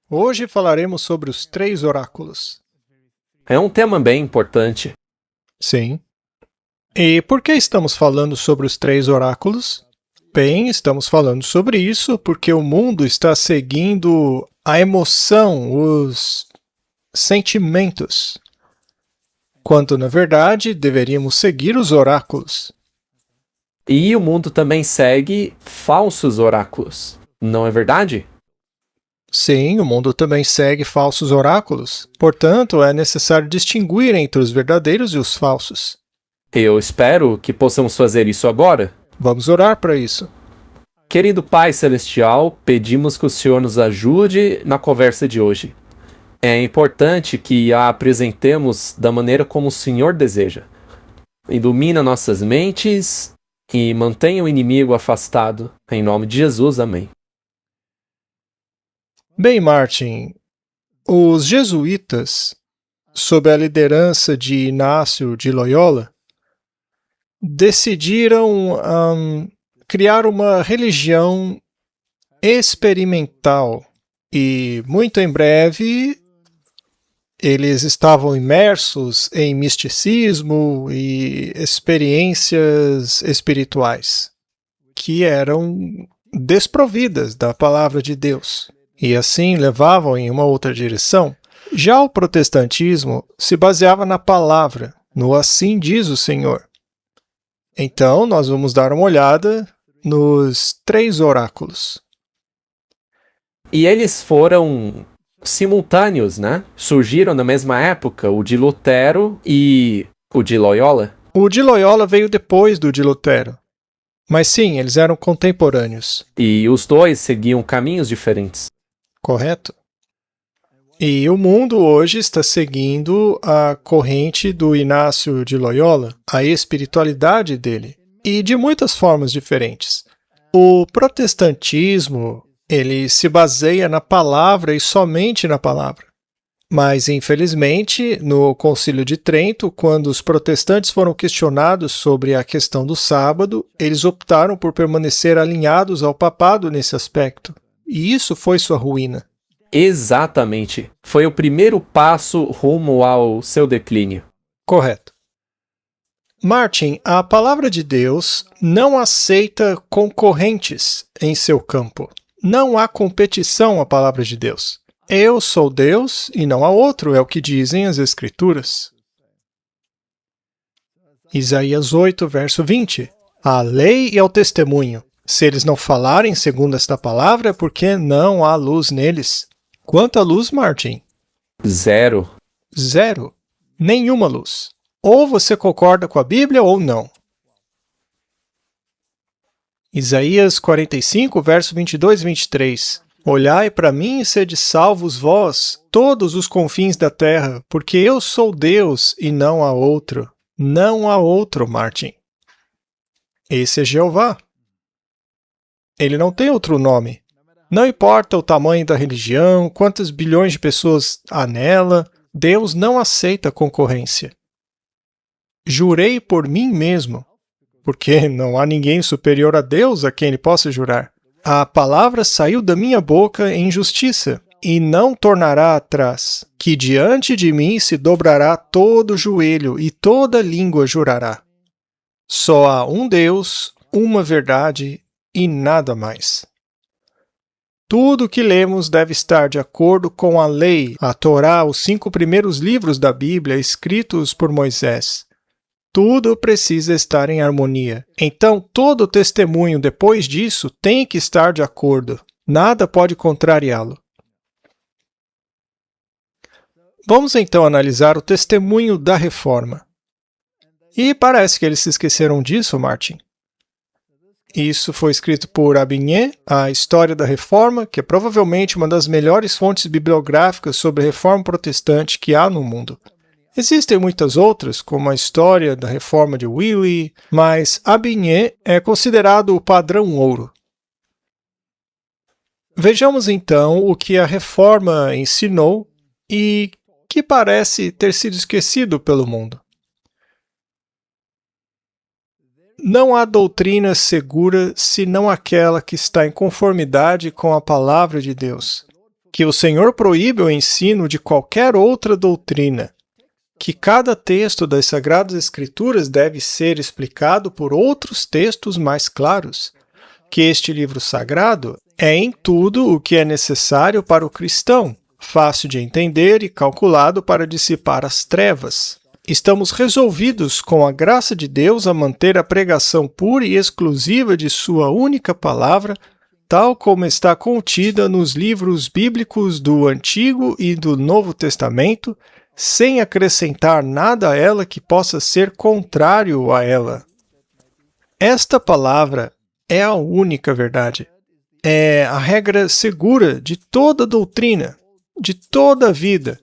Hoje falaremos sobre os 3 oráculos. É um tema bem importante. Sim. E por que estamos falando sobre os 3 oráculos? Bem, estamos falando sobre isso porque o mundo está seguindo a emoção, os sentimentos, quando, na verdade, deveríamos seguir os oráculos. E o mundo também segue falsos oráculos, não é verdade? Sim, o mundo também segue falsos oráculos. Portanto, é necessário distinguir entre os verdadeiros e os falsos. Eu espero que possamos fazer isso agora. Vamos orar para isso. Querido Pai Celestial, pedimos que o Senhor nos ajude na conversa de hoje. É importante que a apresentemos da maneira como o Senhor deseja. Ilumina nossas mentes e mantenha o inimigo afastado. Em nome de Jesus, amém. Bem, Martin, os jesuítas, sob a liderança de Inácio de Loyola, decidiram criar uma religião experimental e, muito em breve, eles estavam imersos em misticismo e experiências espirituais que eram desprovidas da palavra de Deus e assim levavam em uma outra direção. Já o protestantismo se baseava na palavra, no assim diz o Senhor. Então, nós vamos dar uma olhada nos 3 oráculos. E eles foram simultâneos, né? Surgiram na mesma época, o de Lutero e o de Loyola. O de Loyola veio depois do de Lutero. Mas sim, eles eram contemporâneos. E os dois seguiam caminhos diferentes. Correto? E o mundo hoje está seguindo a corrente do Inácio de Loyola, a espiritualidade dele, e de muitas formas diferentes. O protestantismo, ele se baseia na palavra e somente na palavra. Mas, infelizmente, no Concílio de Trento, quando os protestantes foram questionados sobre a questão do sábado, eles optaram por permanecer alinhados ao papado nesse aspecto. E isso foi sua ruína. Exatamente. Foi o primeiro passo rumo ao seu declínio. Correto. Martin, a palavra de Deus não aceita concorrentes em seu campo. Não há competição à palavra de Deus. Eu sou Deus e não há outro, é o que dizem as Escrituras. Isaías 8, verso 20. A lei e ao testemunho. Se eles não falarem segundo esta palavra, é porque não há luz neles. Quanta luz, Martin? 0. 0. Nenhuma luz. Ou você concorda com a Bíblia ou não. Isaías 45, verso 22 e 23. Olhai para mim e sede salvos vós, todos os confins da terra, porque eu sou Deus e não há outro. Não há outro, Martin. Esse é Jeová. Ele não tem outro nome. Não importa o tamanho da religião, quantas bilhões de pessoas há nela, Deus não aceita concorrência. Jurei por mim mesmo, porque não há ninguém superior a Deus a quem ele possa jurar. A palavra saiu da minha boca em justiça, e não tornará atrás, que diante de mim se dobrará todo joelho e toda língua jurará. Só há um Deus, uma verdade e nada mais. Tudo o que lemos deve estar de acordo com a lei, a Torá, os 5 primeiros livros da Bíblia escritos por Moisés. Tudo precisa estar em harmonia. Então, todo o testemunho depois disso tem que estar de acordo. Nada pode contrariá-lo. Vamos então analisar o testemunho da Reforma. E parece que eles se esqueceram disso, Martin. Isso foi escrito por Abinhet, a História da Reforma, que é provavelmente uma das melhores fontes bibliográficas sobre a Reforma Protestante que há no mundo. Existem muitas outras, como a História da Reforma de Wiley, mas Abinhet é considerado o padrão ouro. Vejamos então o que a Reforma ensinou e que parece ter sido esquecido pelo mundo. Não há doutrina segura senão aquela que está em conformidade com a palavra de Deus. que o Senhor proíbe o ensino de qualquer outra doutrina, que cada texto das Sagradas Escrituras deve ser explicado por outros textos mais claros, que este livro sagrado é em tudo o que é necessário para o cristão, fácil de entender e calculado para dissipar as trevas. Estamos resolvidos, com a graça de Deus, a manter a pregação pura e exclusiva de sua única palavra, tal como está contida nos livros bíblicos do Antigo e do Novo Testamento, sem acrescentar nada a ela que possa ser contrário a ela. Esta palavra é a única verdade. É a regra segura de toda doutrina, de toda a vida,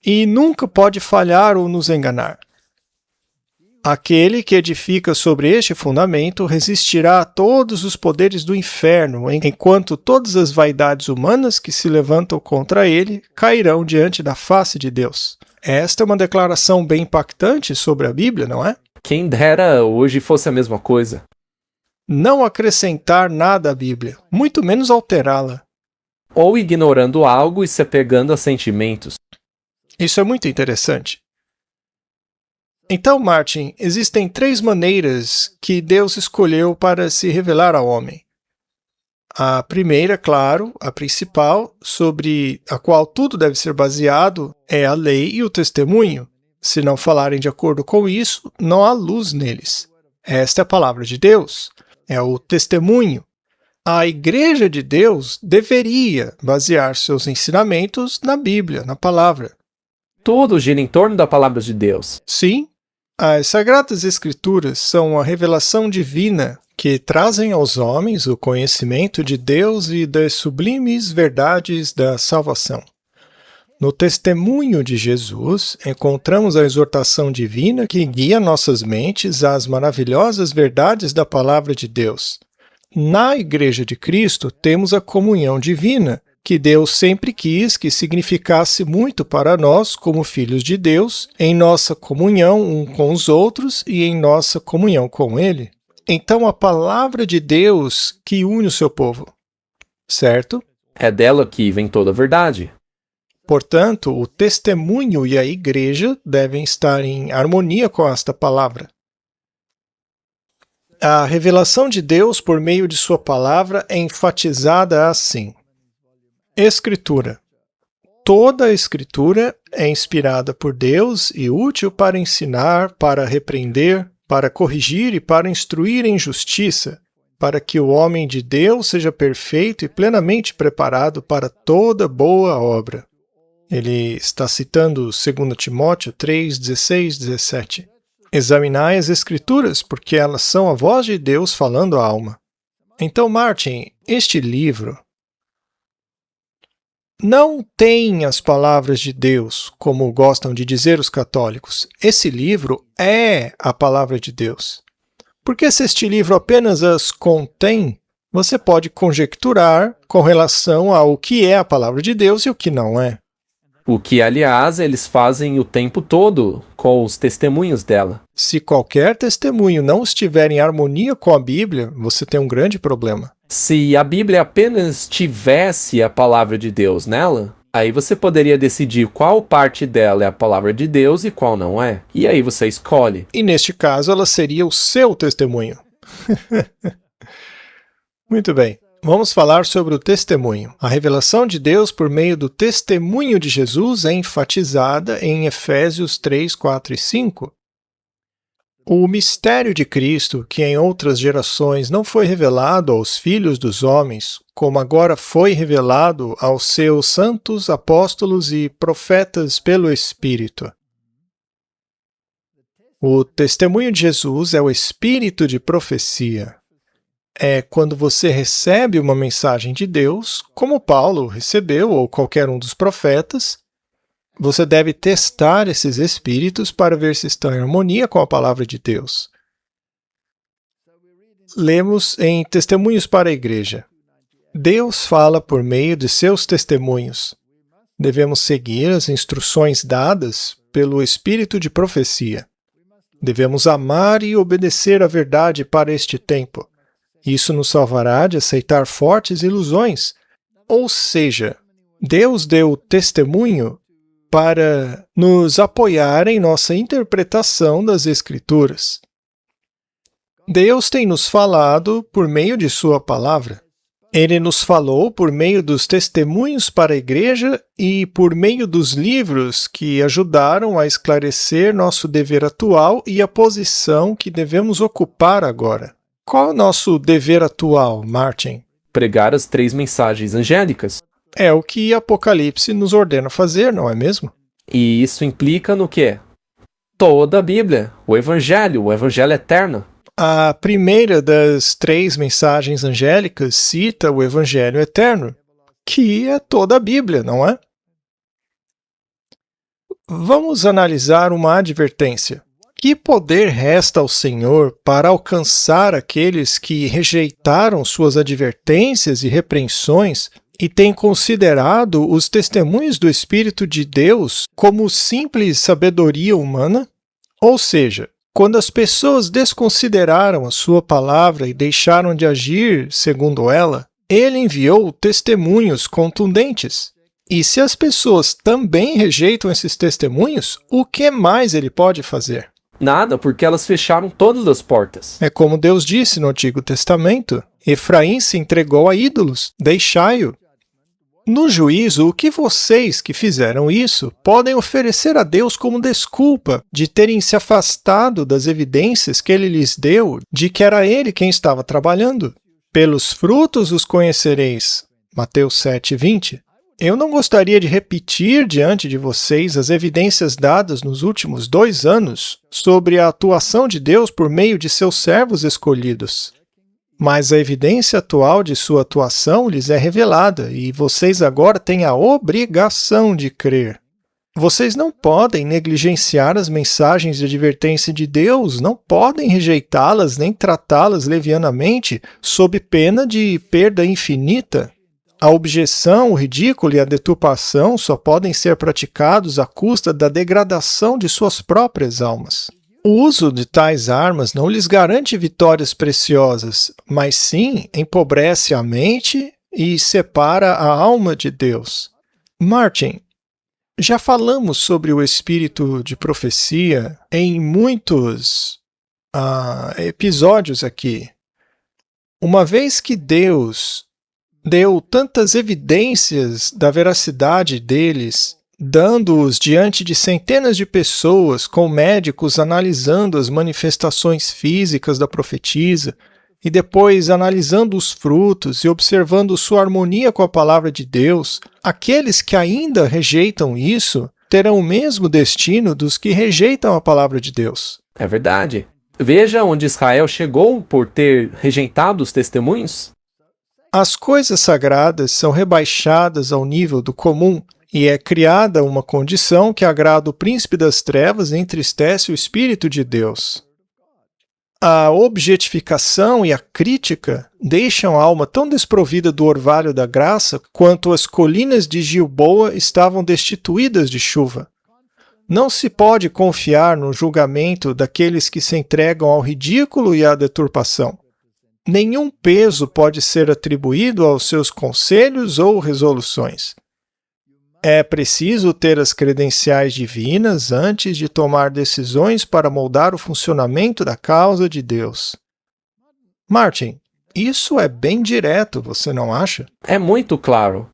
e nunca pode falhar ou nos enganar. Aquele que edifica sobre este fundamento resistirá a todos os poderes do inferno, enquanto todas as vaidades humanas que se levantam contra ele cairão diante da face de Deus. Esta é uma declaração bem impactante sobre a Bíblia, não é? Quem dera hoje fosse a mesma coisa. Não acrescentar nada à Bíblia, muito menos alterá-la. Ou ignorando algo e se apegando a sentimentos. Isso é muito interessante. Então, Martin, existem 3 maneiras que Deus escolheu para se revelar ao homem. A primeira, claro, a principal, sobre a qual tudo deve ser baseado, é a lei e o testemunho. Se não falarem de acordo com isso, não há luz neles. Esta é a palavra de Deus, é o testemunho. A Igreja de Deus deveria basear seus ensinamentos na Bíblia, na palavra. Tudo gira em torno da palavra de Deus. Sim, as Sagradas Escrituras são a revelação divina que trazem aos homens o conhecimento de Deus e das sublimes verdades da salvação. No testemunho de Jesus, encontramos a exortação divina que guia nossas mentes às maravilhosas verdades da palavra de Deus. Na Igreja de Cristo, temos a comunhão divina, que Deus sempre quis que significasse muito para nós, como filhos de Deus, em nossa comunhão um com os outros e em nossa comunhão com Ele. Então, a palavra de Deus que une o seu povo, certo? É dela que vem toda a verdade. Portanto, o testemunho e a igreja devem estar em harmonia com esta palavra. A revelação de Deus por meio de sua palavra é enfatizada assim. Escritura. Toda a Escritura é inspirada por Deus e útil para ensinar, para repreender, para corrigir e para instruir em justiça, para que o homem de Deus seja perfeito e plenamente preparado para toda boa obra. Ele está citando 2 Timóteo 3, 16, 17. Examinai as Escrituras, porque elas são a voz de Deus falando à alma. Então, Martin, este livro não tem as palavras de Deus, como gostam de dizer os católicos. Esse livro é a palavra de Deus. Porque se este livro apenas as contém, você pode conjecturar com relação ao que é a palavra de Deus e o que não é. O que, aliás, eles fazem o tempo todo com os testemunhos dela. Se qualquer testemunho não estiver em harmonia com a Bíblia, você tem um grande problema. Se a Bíblia apenas tivesse a palavra de Deus nela, aí você poderia decidir qual parte dela é a palavra de Deus e qual não é. E aí você escolhe. E neste caso, ela seria o seu testemunho. Muito bem. Vamos falar sobre o testemunho. A revelação de Deus por meio do testemunho de Jesus é enfatizada em Efésios 3, 4 e 5. O mistério de Cristo, que em outras gerações não foi revelado aos filhos dos homens, como agora foi revelado aos seus santos apóstolos e profetas pelo Espírito. O testemunho de Jesus é o espírito de profecia. É quando você recebe uma mensagem de Deus, como Paulo recebeu ou qualquer um dos profetas, você deve testar esses espíritos para ver se estão em harmonia com a palavra de Deus. Lemos em Testemunhos para a Igreja. Deus fala por meio de seus testemunhos. Devemos seguir as instruções dadas pelo espírito de profecia. Devemos amar e obedecer a verdade para este tempo. Isso nos salvará de aceitar fortes ilusões, ou seja, Deus deu testemunho para nos apoiar em nossa interpretação das Escrituras. Deus tem nos falado por meio de sua palavra. Ele nos falou por meio dos testemunhos para a igreja e por meio dos livros que ajudaram a esclarecer nosso dever atual e a posição que devemos ocupar agora. Qual é o nosso dever atual, Martin? Pregar as 3 mensagens angélicas. É o que Apocalipse nos ordena fazer, não é mesmo? E isso implica no quê? Toda a Bíblia, o Evangelho eterno. A primeira das 3 mensagens angélicas cita o Evangelho eterno, que é toda a Bíblia, não é? Vamos analisar uma advertência. Que poder resta ao Senhor para alcançar aqueles que rejeitaram suas advertências e repreensões e têm considerado os testemunhos do Espírito de Deus como simples sabedoria humana? Ou seja, quando as pessoas desconsideraram a sua palavra e deixaram de agir segundo ela, ele enviou testemunhos contundentes. E se as pessoas também rejeitam esses testemunhos, o que mais ele pode fazer? Nada, porque elas fecharam todas as portas. É como Deus disse no Antigo Testamento: Efraim se entregou a ídolos, deixai-o. No juízo, o que vocês que fizeram isso podem oferecer a Deus como desculpa de terem se afastado das evidências que ele lhes deu de que era ele quem estava trabalhando? Pelos frutos os conhecereis. Mateus 7:20. Eu não gostaria de repetir diante de vocês as evidências dadas nos últimos 2 anos sobre a atuação de Deus por meio de seus servos escolhidos. Mas a evidência atual de sua atuação lhes é revelada, e vocês agora têm a obrigação de crer. Vocês não podem negligenciar as mensagens de advertência de Deus, não podem rejeitá-las nem tratá-las levianamente, sob pena de perda infinita. A objeção, o ridículo e a deturpação só podem ser praticados à custa da degradação de suas próprias almas. O uso de tais armas não lhes garante vitórias preciosas, mas sim empobrece a mente e separa a alma de Deus. Martin, já falamos sobre o espírito de profecia em muitos episódios aqui. Uma vez que Deus deu tantas evidências da veracidade deles, dando-os diante de centenas de pessoas, com médicos analisando as manifestações físicas da profetisa, e depois analisando os frutos e observando sua harmonia com a palavra de Deus, aqueles que ainda rejeitam isso terão o mesmo destino dos que rejeitam a palavra de Deus. É verdade. Veja onde Israel chegou por ter rejeitado os testemunhos. As coisas sagradas são rebaixadas ao nível do comum, e é criada uma condição que agrada o príncipe das trevas e entristece o Espírito de Deus. A objetificação e a crítica deixam a alma tão desprovida do orvalho da graça quanto as colinas de Gilboa estavam destituídas de chuva. Não se pode confiar no julgamento daqueles que se entregam ao ridículo e à deturpação. Nenhum peso pode ser atribuído aos seus conselhos ou resoluções. É preciso ter as credenciais divinas antes de tomar decisões para moldar o funcionamento da causa de Deus. Martin, isso é bem direto, você não acha? É muito claro.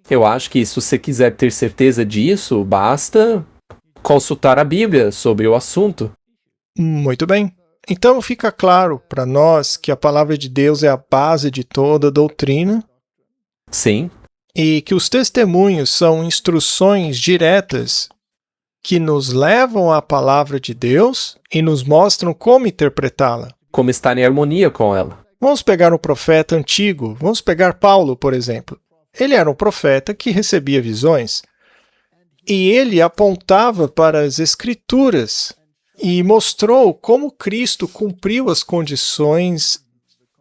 Eu acho que se você quiser ter certeza disso, basta consultar a Bíblia sobre o assunto. Muito bem. Então fica claro para nós que a palavra de Deus é a base de toda a doutrina. Sim. E que os testemunhos são instruções diretas que nos levam à palavra de Deus e nos mostram como interpretá-la. Como estar em harmonia com ela. Vamos pegar um profeta antigo, vamos pegar Paulo, por exemplo. Ele era um profeta que recebia visões e ele apontava para as Escrituras e mostrou como Cristo cumpriu as condições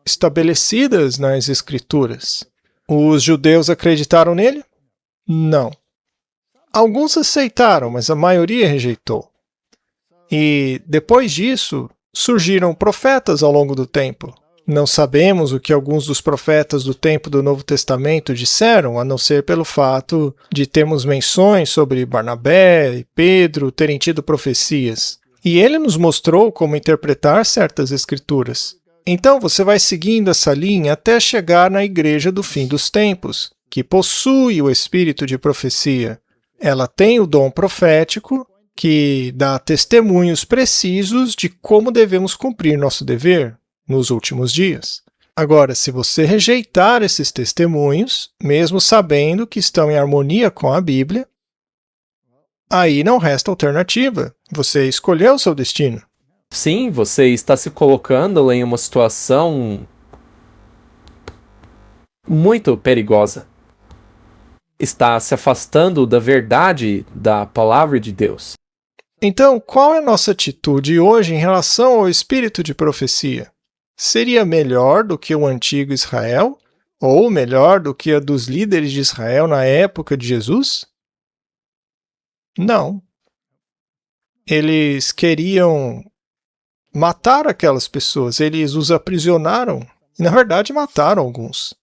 estabelecidas nas Escrituras. Os judeus acreditaram nele? Não. Alguns aceitaram, mas a maioria rejeitou. E depois disso, surgiram profetas ao longo do tempo. Não sabemos o que alguns dos profetas do tempo do Novo Testamento disseram, a não ser pelo fato de termos menções sobre Barnabé e Pedro terem tido profecias. E ele nos mostrou como interpretar certas escrituras. Então você vai seguindo essa linha até chegar na igreja do fim dos tempos, que possui o espírito de profecia. Ela tem o dom profético, que dá testemunhos precisos de como devemos cumprir nosso dever nos últimos dias. Agora, se você rejeitar esses testemunhos, mesmo sabendo que estão em harmonia com a Bíblia, aí não resta alternativa. Você escolheu o seu destino. Sim, você está se colocando em uma situação muito perigosa. Está se afastando da verdade da palavra de Deus. Então, qual é a nossa atitude hoje em relação ao espírito de profecia? Seria melhor do que o antigo Israel? Ou melhor do que a dos líderes de Israel na época de Jesus? Não. Eles queriam matar aquelas pessoas, eles os aprisionaram e, na verdade, mataram alguns.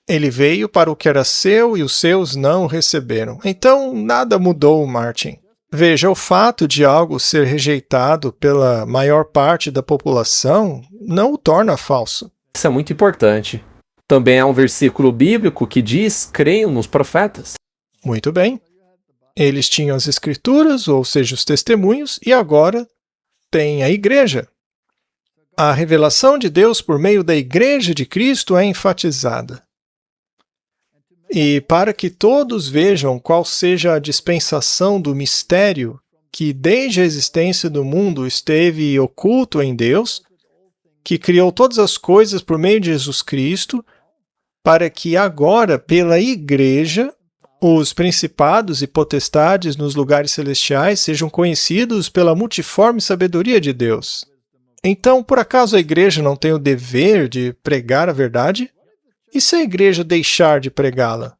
Ele veio para o que era seu e os seus não o receberam. Então, nada mudou, Martin. Veja, o fato de algo ser rejeitado pela maior parte da população não o torna falso. Isso é muito importante. Também há um versículo bíblico que diz: creiam nos profetas. Muito bem. Eles tinham as escrituras, ou seja, os testemunhos, e agora tem a igreja. A revelação de Deus por meio da igreja de Cristo é enfatizada. E para que todos vejam qual seja a dispensação do mistério que desde a existência do mundo esteve oculto em Deus, que criou todas as coisas por meio de Jesus Cristo, para que agora, pela igreja, os principados e potestades nos lugares celestiais sejam conhecidos pela multiforme sabedoria de Deus. Então, por acaso a igreja não tem o dever de pregar a verdade? E se a igreja deixar de pregá-la?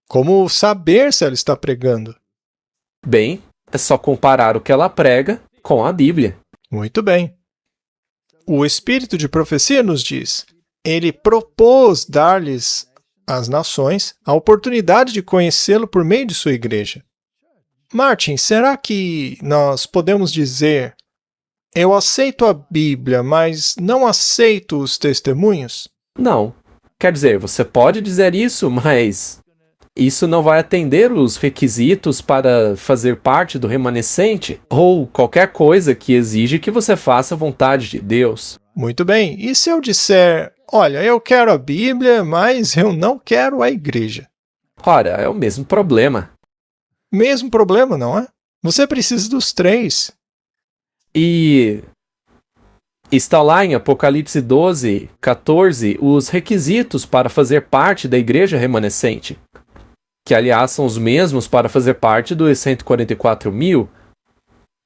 Como saber se ela está pregando? Bem, é só comparar o que ela prega com a Bíblia. Muito bem. O espírito de profecia nos diz: ele propôs dar-lhes às nações a oportunidade de conhecê-lo por meio de sua igreja. Martin, será que nós podemos dizer: eu aceito a Bíblia, mas não aceito os testemunhos? Não. Quer dizer, você pode dizer isso, mas isso não vai atender os requisitos para fazer parte do remanescente ou qualquer coisa que exige que você faça a vontade de Deus. Muito bem. E se eu disser: olha, eu quero a Bíblia, mas eu não quero a igreja? Ora, é o mesmo problema. Mesmo problema, não é? Você precisa dos três. E está lá em Apocalipse 12, 14, os requisitos para fazer parte da igreja remanescente, que aliás são os mesmos para fazer parte dos 144 mil,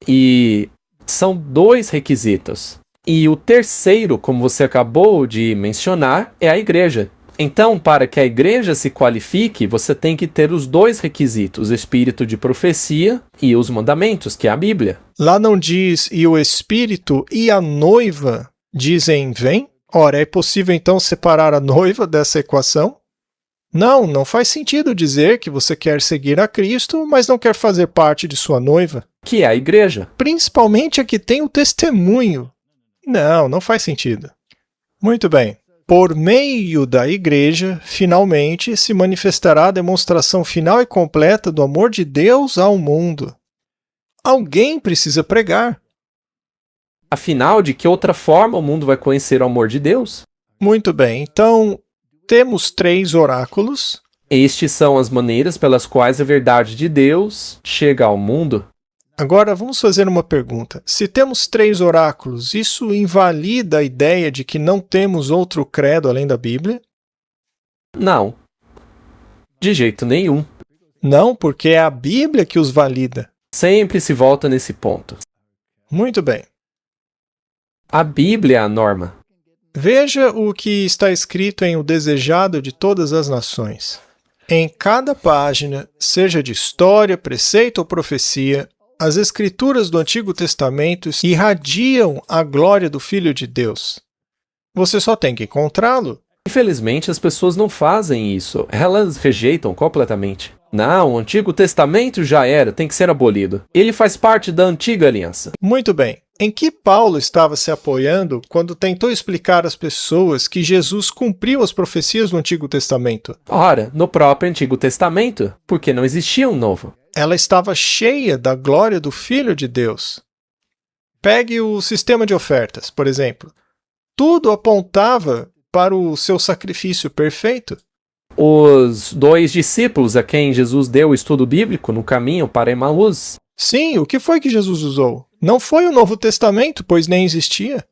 e são 2 requisitos. E o terceiro, como você acabou de mencionar, é a igreja. Então, para que a igreja se qualifique, você tem que ter os 2 requisitos, o espírito de profecia e os mandamentos, que é a Bíblia. Lá não diz: e o espírito e a noiva dizem vem? Ora, é possível então separar a noiva dessa equação? Não, não faz sentido dizer que você quer seguir a Cristo, mas não quer fazer parte de sua noiva. Que é a igreja. Principalmente a que tem o testemunho. Não, não faz sentido. Muito bem. Por meio da igreja, finalmente, se manifestará a demonstração final e completa do amor de Deus ao mundo. Alguém precisa pregar. Afinal, de que outra forma o mundo vai conhecer o amor de Deus? Muito bem, então temos 3 oráculos. Estes são as maneiras pelas quais a verdade de Deus chega ao mundo. Agora vamos fazer uma pergunta. Se temos 3 oráculos, isso invalida a ideia de que não temos outro credo além da Bíblia? Não. De jeito nenhum. Não, porque é a Bíblia que os valida. Sempre se volta nesse ponto. Muito bem. A Bíblia é a norma. Veja o que está escrito em O Desejado de Todas as Nações. Em cada página, seja de história, preceito ou profecia, as escrituras do Antigo Testamento irradiam a glória do Filho de Deus. Você só tem que encontrá-lo. Infelizmente, as pessoas não fazem isso. Elas rejeitam completamente. Não, o Antigo Testamento já era, tem que ser abolido. Ele faz parte da Antiga Aliança. Muito bem. Em que Paulo estava se apoiando quando tentou explicar às pessoas que Jesus cumpriu as profecias do Antigo Testamento? Ora, no próprio Antigo Testamento, porque não existia um novo. Ela estava cheia da glória do Filho de Deus. Pegue o sistema de ofertas, por exemplo. Tudo apontava para o seu sacrifício perfeito. Os 2 discípulos a quem Jesus deu o estudo bíblico no caminho para Emaús. Sim, o que foi que Jesus usou? Não foi o Novo Testamento, pois nem existia.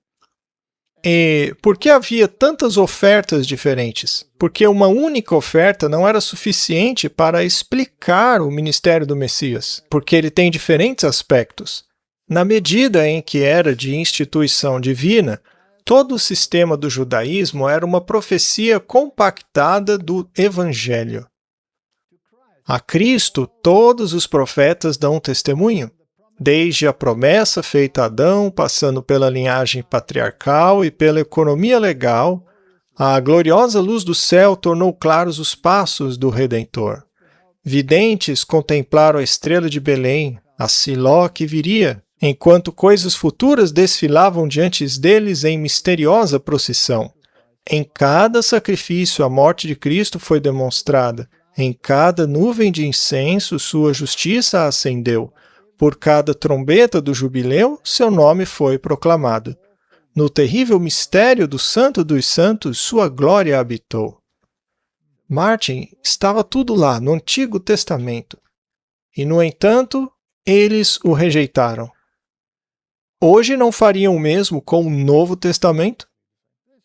E por que havia tantas ofertas diferentes? Porque uma única oferta não era suficiente para explicar o ministério do Messias, porque ele tem diferentes aspectos. Na medida em que era de instituição divina, todo o sistema do judaísmo era uma profecia compactada do Evangelho. A Cristo, todos os profetas dão testemunho, desde a promessa feita a Adão, passando pela linhagem patriarcal e pela economia legal, a gloriosa luz do céu tornou claros os passos do Redentor. Videntes contemplaram a estrela de Belém, a Siló que viria, enquanto coisas futuras desfilavam diante deles em misteriosa procissão. Em cada sacrifício, a morte de Cristo foi demonstrada. Em cada nuvem de incenso, sua justiça ascendeu. Por cada trombeta do jubileu, seu nome foi proclamado. No terrível mistério do Santo dos Santos, sua glória habitou. Martin, estava tudo lá, no Antigo Testamento. E, no entanto, eles o rejeitaram. Hoje não fariam o mesmo com o Novo Testamento?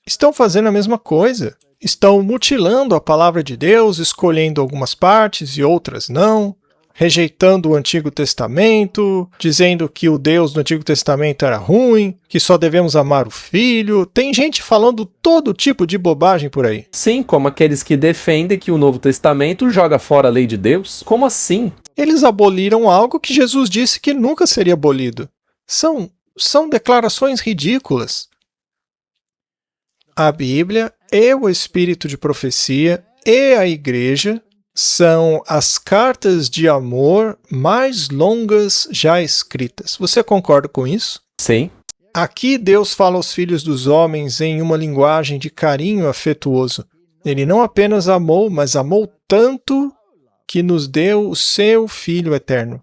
Estão fazendo a mesma coisa. Estão mutilando a palavra de Deus, escolhendo algumas partes e outras não, rejeitando o Antigo Testamento, dizendo que o Deus do Antigo Testamento era ruim, que só devemos amar o Filho. Tem gente falando todo tipo de bobagem por aí. Sim, como aqueles que defendem que o Novo Testamento joga fora a lei de Deus. Como assim? Eles aboliram algo que Jesus disse que nunca seria abolido. São declarações ridículas. A Bíblia e o Espírito de Profecia e a Igreja são as cartas de amor mais longas já escritas. Você concorda com isso? Sim. Aqui Deus fala aos filhos dos homens em uma linguagem de carinho afetuoso. Ele não apenas amou, mas amou tanto que nos deu o seu Filho eterno.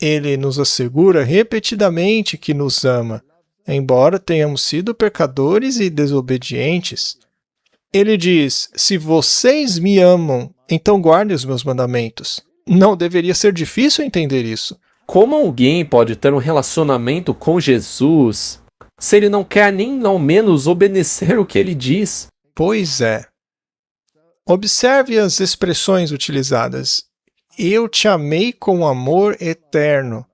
Ele nos assegura repetidamente que nos ama, embora tenhamos sido pecadores e desobedientes. Ele diz, se vocês me amam, então guardem os meus mandamentos. Não deveria ser difícil entender isso. Como alguém pode ter um relacionamento com Jesus se ele não quer nem ao menos obedecer o que ele diz? Pois é. Observe as expressões utilizadas. Eu te amei com amor eterno.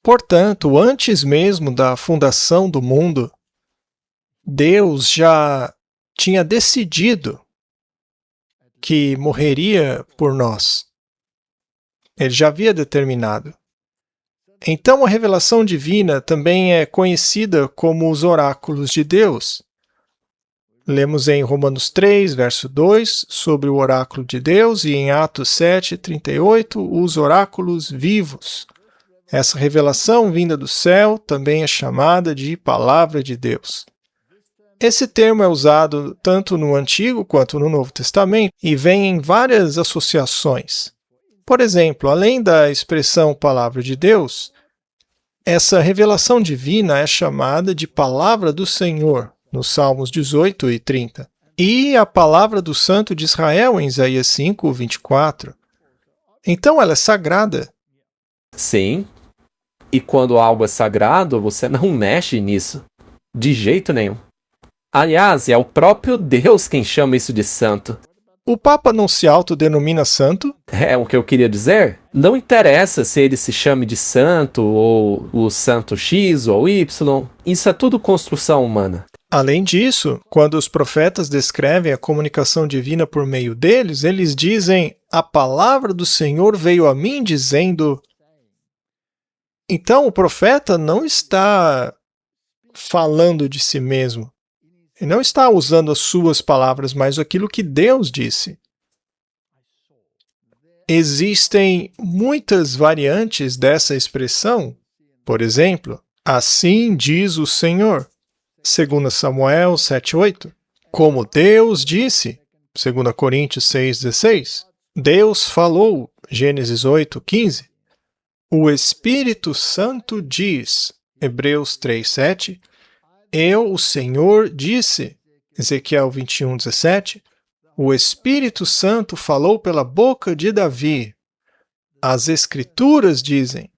Portanto, antes mesmo da fundação do mundo, Deus já tinha decidido que morreria por nós. Ele já havia determinado. Então, a revelação divina também é conhecida como os oráculos de Deus. Lemos em Romanos 3, verso 2, sobre o oráculo de Deus, e em Atos 7, 38, os oráculos vivos. Essa revelação vinda do céu também é chamada de Palavra de Deus. Esse termo é usado tanto no Antigo quanto no Novo Testamento e vem em várias associações. Por exemplo, além da expressão Palavra de Deus, essa revelação divina é chamada de Palavra do Senhor, nos Salmos 18 e 30. E a palavra do Santo de Israel, em Isaías 5, 24. Então ela é sagrada. Sim. E quando algo é sagrado, você não mexe nisso. De jeito nenhum. Aliás, é o próprio Deus quem chama isso de santo. O Papa não se autodenomina santo? É o que eu queria dizer. Não interessa se ele se chame de santo, ou o santo X ou Y. Isso é tudo construção humana. Além disso, quando os profetas descrevem a comunicação divina por meio deles, eles dizem, a palavra do Senhor veio a mim dizendo... Então, o profeta não está falando de si mesmo. Ele não está usando as suas palavras, mas aquilo que Deus disse. Existem muitas variantes dessa expressão. Por exemplo, assim diz o Senhor, 2 Samuel 7:8. Como Deus disse, 2 Coríntios 6:16. Deus falou, Gênesis 8:15. O Espírito Santo diz, Hebreus 3:7. Eu, o Senhor, disse, Ezequiel 21:17. O Espírito Santo falou pela boca de Davi. As Escrituras dizem.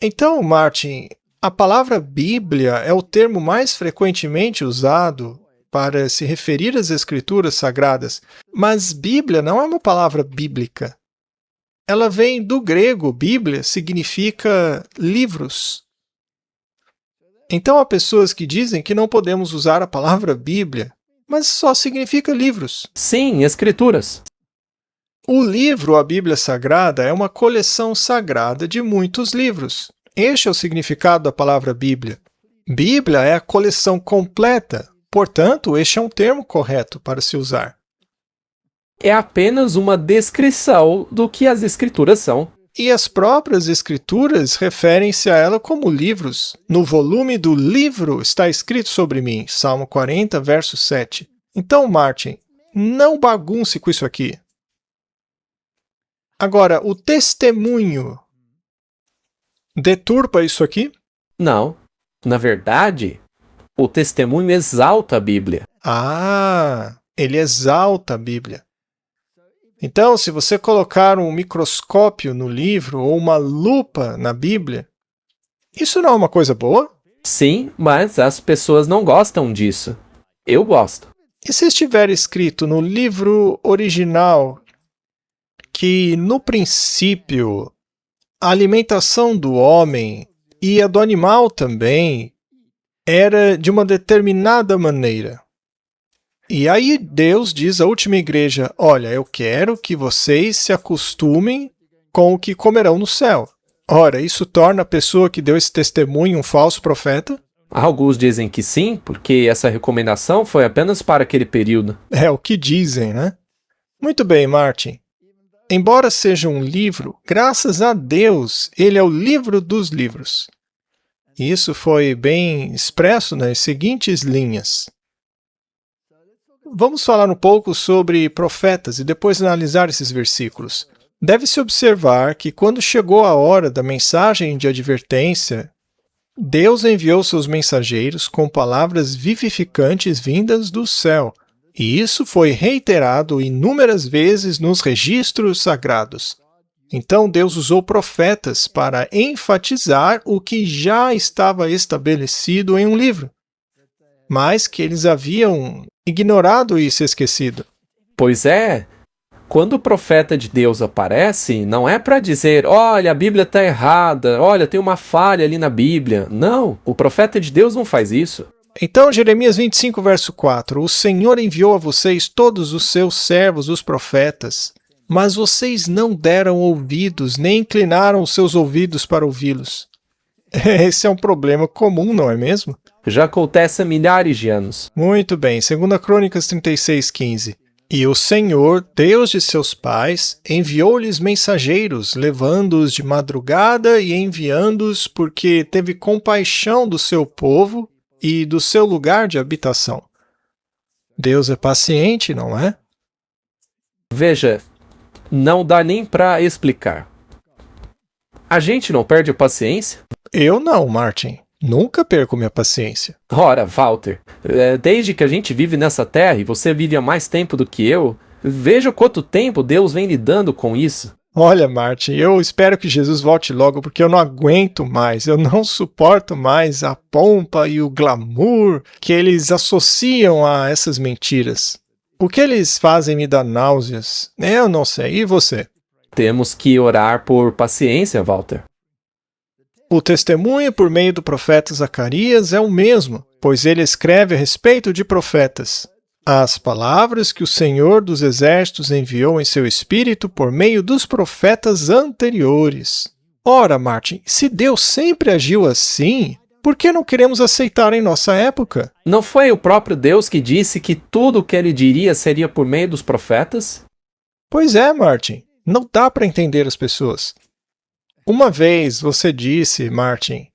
Então, Martin, a palavra Bíblia é o termo mais frequentemente usado para se referir às Escrituras sagradas, mas Bíblia não é uma palavra bíblica. Ela vem do grego, Bíblia significa livros. Então há pessoas que dizem que não podemos usar a palavra Bíblia, mas só significa livros. Sim, Escrituras. O livro, a Bíblia Sagrada, é uma coleção sagrada de muitos livros. Este é o significado da palavra Bíblia. Bíblia é a coleção completa, portanto, este é um termo correto para se usar. É apenas uma descrição do que as Escrituras são. E as próprias Escrituras referem-se a ela como livros. No volume do livro está escrito sobre mim, Salmo 40, verso 7. Então, Martin, não bagunce com isso aqui. Agora, o testemunho deturpa isso aqui? Não. Na verdade, o testemunho exalta a Bíblia. Ah, ele exalta a Bíblia. Então, se você colocar um microscópio no livro ou uma lupa na Bíblia, isso não é uma coisa boa? Sim, mas as pessoas não gostam disso. Eu gosto. E se estiver escrito no livro original que, no princípio, a alimentação do homem e a do animal também era de uma determinada maneira? E aí Deus diz à última igreja, olha, eu quero que vocês se acostumem com o que comerão no céu. Ora, isso torna a pessoa que deu esse testemunho um falso profeta? Alguns dizem que sim, porque essa recomendação foi apenas para aquele período. É o que dizem, né? Muito bem, Martin. Embora seja um livro, graças a Deus, ele é o livro dos livros. Isso foi bem expresso nas seguintes linhas. Vamos falar um pouco sobre profetas e depois analisar esses versículos. Deve-se observar que quando chegou a hora da mensagem de advertência, Deus enviou seus mensageiros com palavras vivificantes vindas do céu, e isso foi reiterado inúmeras vezes nos registros sagrados. Então Deus usou profetas para enfatizar o que já estava estabelecido em um livro, mas que eles haviam ignorado e se esquecido. Pois é, quando o profeta de Deus aparece, não é para dizer, olha, a Bíblia está errada, olha, tem uma falha ali na Bíblia. Não, o profeta de Deus não faz isso. Então, Jeremias 25, verso 4, o Senhor enviou a vocês todos os seus servos, os profetas, mas vocês não deram ouvidos, nem inclinaram os seus ouvidos para ouvi-los. Esse é um problema comum, não é mesmo? Já acontece há milhares de anos. Muito bem, 2 Crônicas 36:15. E o Senhor, Deus de seus pais, enviou-lhes mensageiros, levando-os de madrugada e enviando-os porque teve compaixão do seu povo e do seu lugar de habitação. Deus é paciente, não é? Veja, não dá nem para explicar. A gente não perde a paciência? Eu não, Martin. Nunca perco minha paciência. Ora, Walter, desde que a gente vive nessa terra e você vive há mais tempo do que eu, veja quanto tempo Deus vem lidando com isso. Olha, Martin, eu espero que Jesus volte logo porque eu não aguento mais, eu não suporto mais a pompa e o glamour que eles associam a essas mentiras. O que eles fazem me dá náuseas. Eu não sei, e você? Temos que orar por paciência, Walter. O testemunho por meio do profeta Zacarias é o mesmo, pois ele escreve a respeito de profetas. As palavras que o Senhor dos Exércitos enviou em seu espírito por meio dos profetas anteriores. Ora, Martin, se Deus sempre agiu assim, Por que não queremos aceitar em nossa época? Não foi o próprio Deus que disse que tudo o que ele diria seria por meio dos profetas? Pois é, Martin. Não dá para entender as pessoas. Uma vez você disse, Martin,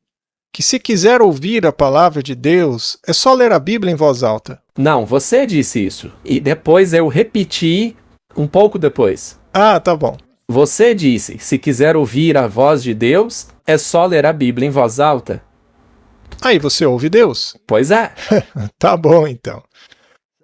que se quiser ouvir a palavra de Deus, é só ler a Bíblia em voz alta. Não, você disse isso. E depois eu repeti um pouco depois. Ah, tá bom. Você disse, se quiser ouvir a voz de Deus, é só ler a Bíblia em voz alta. Aí você ouve Deus. Pois é. Tá bom, então.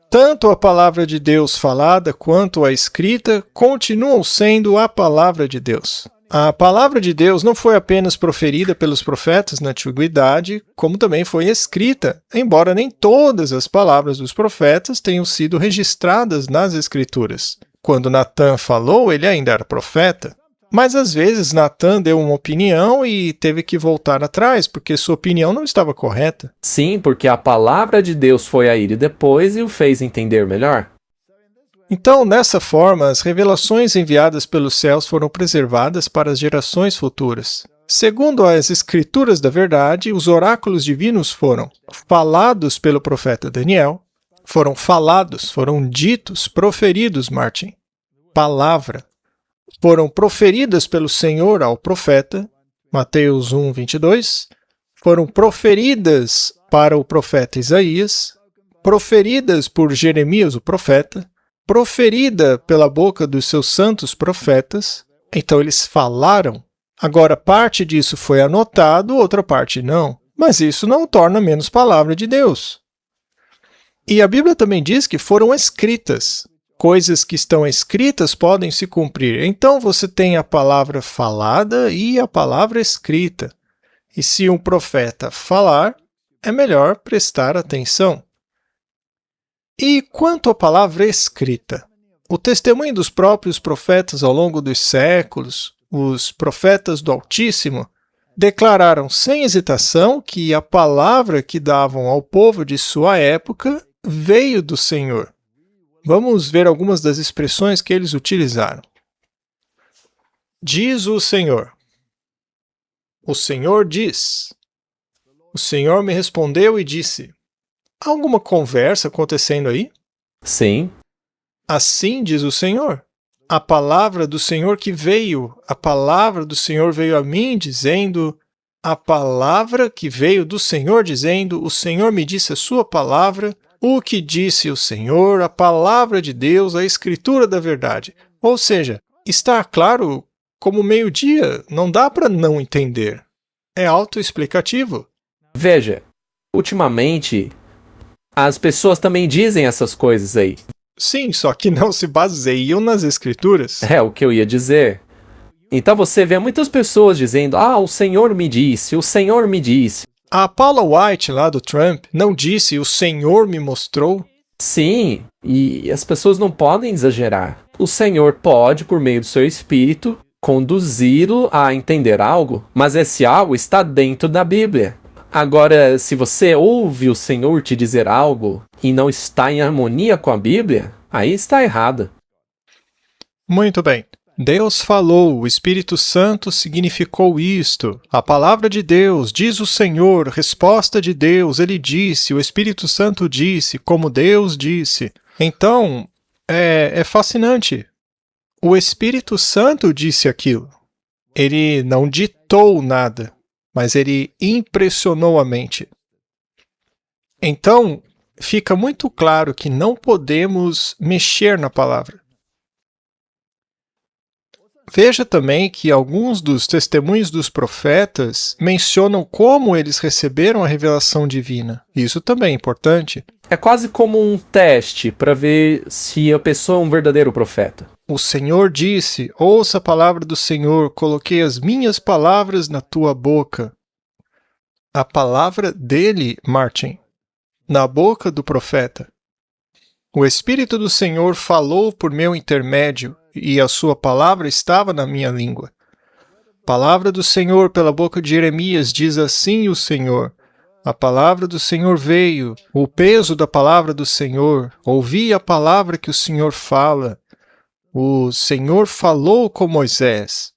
Tanto a palavra de Deus falada quanto a escrita continuam sendo a palavra de Deus. A palavra de Deus não foi apenas proferida pelos profetas na antiguidade, como também foi escrita, embora nem todas as palavras dos profetas tenham sido registradas nas Escrituras. Quando Natã falou, ele ainda era profeta. Mas às vezes Natã deu uma opinião e teve que voltar atrás, porque sua opinião não estava correta. Sim, porque a palavra de Deus foi a ele depois e o fez entender melhor. Então, dessa forma, as revelações enviadas pelos céus foram preservadas para as gerações futuras. Segundo as Escrituras da Verdade, os oráculos divinos foram falados pelo profeta Daniel, foram ditos, proferidos, Martin, palavra. Foram proferidas pelo Senhor ao profeta, Mateus 1, 22, foram proferidas para o profeta Isaías, proferidas por Jeremias, o profeta, proferida pela boca dos seus santos profetas. Então eles falaram. Agora, parte disso foi anotado, outra parte não. Mas isso não torna menos palavra de Deus. E a Bíblia também diz que foram escritas. Coisas que estão escritas podem se cumprir. Então você tem a palavra falada e a palavra escrita. E se um profeta falar, é melhor prestar atenção. E quanto à palavra escrita? O testemunho dos próprios profetas ao longo dos séculos, os profetas do Altíssimo, declararam sem hesitação que a palavra que davam ao povo de sua época veio do Senhor. Vamos ver algumas das expressões que eles utilizaram. Diz o Senhor. O Senhor diz. O Senhor me respondeu e disse. Há alguma conversa acontecendo aí? Sim. Assim diz o Senhor. A palavra do Senhor que veio, a palavra do Senhor veio a mim dizendo, a palavra que veio do Senhor dizendo, o Senhor me disse a sua palavra, o que disse o Senhor, a palavra de Deus, a escritura da verdade. Ou seja, está claro como meio-dia, não dá para não entender. É autoexplicativo. Veja, ultimamente, as pessoas também dizem essas coisas aí. Sim, só que não se baseiam nas escrituras. É o que eu ia dizer. Então você vê muitas pessoas dizendo, o Senhor me disse, o Senhor me disse. A Paula White, lá do Trump, não disse, o Senhor me mostrou? Sim, e as pessoas não podem exagerar. O Senhor pode, por meio do seu espírito, conduzi-lo a entender algo, mas esse algo está dentro da Bíblia. Agora, se você ouve o Senhor te dizer algo e não está em harmonia com a Bíblia, aí está errado. Muito bem. Deus falou, o Espírito Santo significou isto. A palavra de Deus, diz o Senhor, resposta de Deus, ele disse, o Espírito Santo disse, como Deus disse. Então, é fascinante. O Espírito Santo disse aquilo. Ele não ditou nada, mas ele impressionou a mente. Então, fica muito claro que não podemos mexer na palavra. Veja também que alguns dos testemunhos dos profetas mencionam como eles receberam a revelação divina. Isso também é importante. É quase como um teste para ver se a pessoa é um verdadeiro profeta. O Senhor disse, ouça a palavra do Senhor, coloquei as minhas palavras na tua boca. A palavra dele, Martin, na boca do profeta. O Espírito do Senhor falou por meu intermédio, e a sua palavra estava na minha língua. Palavra do Senhor pela boca de Jeremias, diz assim o Senhor. A palavra do Senhor veio, o peso da palavra do Senhor. Ouvi a palavra que o Senhor fala. O Senhor falou com Moisés.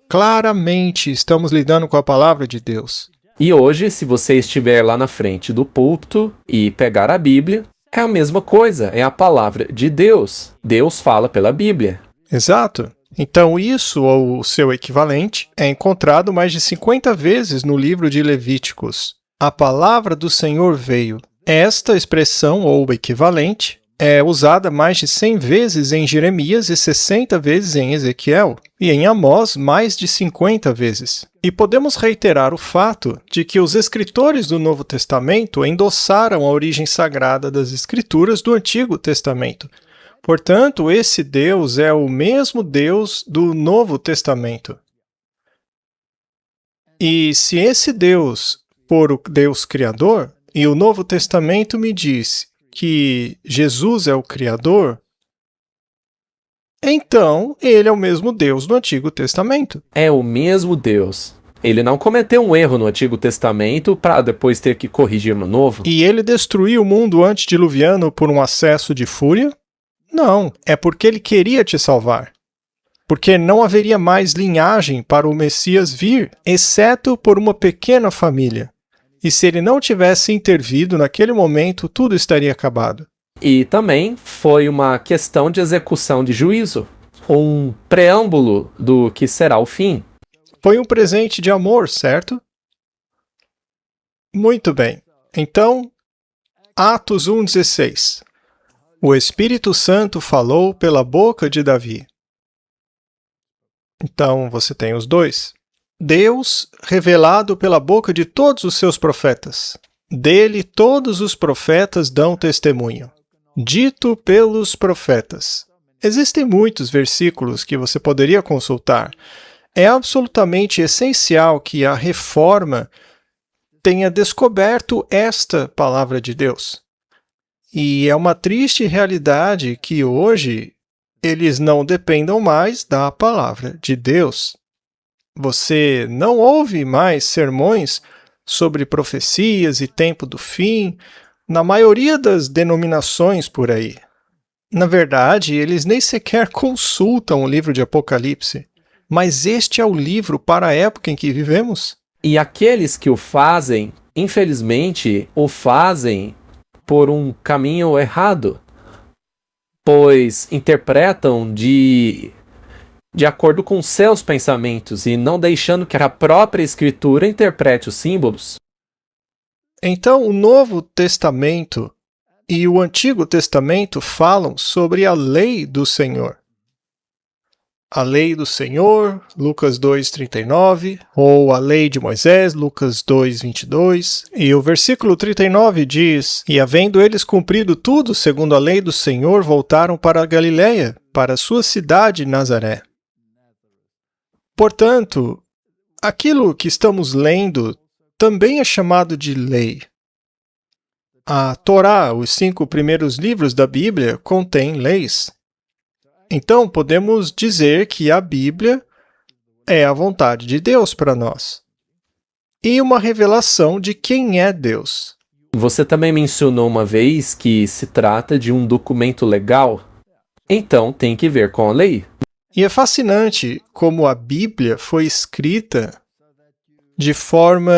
Claramente estamos lidando com a palavra de Deus. E hoje, se você estiver lá na frente do púlpito e pegar a Bíblia, é a mesma coisa, é a palavra de Deus. Deus fala pela Bíblia. Exato. Então isso, ou o seu equivalente, é encontrado mais de 50 vezes no livro de Levíticos. A palavra do Senhor veio. Esta expressão, ou equivalente, é usada mais de 100 vezes em Jeremias e 60 vezes em Ezequiel, e em Amós mais de 50 vezes. E podemos reiterar o fato de que os escritores do Novo Testamento endossaram a origem sagrada das Escrituras do Antigo Testamento. Portanto, esse Deus é o mesmo Deus do Novo Testamento. E se esse Deus for o Deus Criador, e o Novo Testamento me diz que Jesus é o Criador, então ele é o mesmo Deus do Antigo Testamento. É o mesmo Deus. Ele não cometeu um erro no Antigo Testamento para depois ter que corrigir no Novo. E ele destruiu o mundo antediluviano por um acesso de fúria? Não, é porque ele queria te salvar. Porque não haveria mais linhagem para o Messias vir, exceto por uma pequena família. E se ele não tivesse intervido naquele momento, tudo estaria acabado. E também foi uma questão de execução de juízo, um preâmbulo do que será o fim. Foi um presente de amor, certo? Muito bem. Então, Atos 1,16. O Espírito Santo falou pela boca de Davi. Então, você tem os dois. Deus revelado pela boca de todos os seus profetas. Dele todos os profetas dão testemunho. Dito pelos profetas. Existem muitos versículos que você poderia consultar. É absolutamente essencial que a Reforma tenha descoberto esta palavra de Deus. E é uma triste realidade que hoje eles não dependam mais da palavra de Deus. Você não ouve mais sermões sobre profecias e tempo do fim na maioria das denominações por aí. Na verdade, eles nem sequer consultam o livro de Apocalipse. Mas este é o livro para a época em que vivemos. E aqueles que o fazem, infelizmente, o fazem por um caminho errado, pois interpretam de acordo com seus pensamentos e não deixando que a própria Escritura interprete os símbolos. Então, o Novo Testamento e o Antigo Testamento falam sobre a lei do Senhor. A lei do Senhor, Lucas 2,39, ou a lei de Moisés, Lucas 2,22. E o versículo 39 diz: E havendo eles cumprido tudo segundo a lei do Senhor, voltaram para a Galiléia, para a sua cidade Nazaré. Portanto, aquilo que estamos lendo também é chamado de lei. A Torá, os 5 primeiros livros da Bíblia, contêm leis. Então, podemos dizer que a Bíblia é a vontade de Deus para nós. E uma revelação de quem é Deus. Você também mencionou uma vez que se trata de um documento legal, então tem que ver com a lei. E é fascinante como a Bíblia foi escrita de forma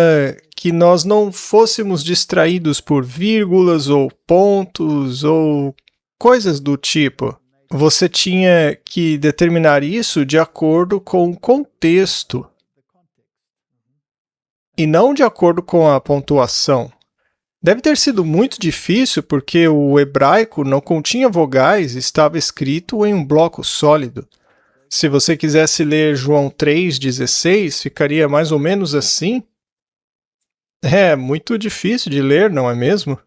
que nós não fôssemos distraídos por vírgulas ou pontos ou coisas do tipo. Você tinha que determinar isso de acordo com o contexto e não de acordo com a pontuação. Deve ter sido muito difícil porque o hebraico não continha vogais e estava escrito em um bloco sólido. Se você quisesse ler João 3,16, ficaria mais ou menos assim. É muito difícil de ler, não é mesmo?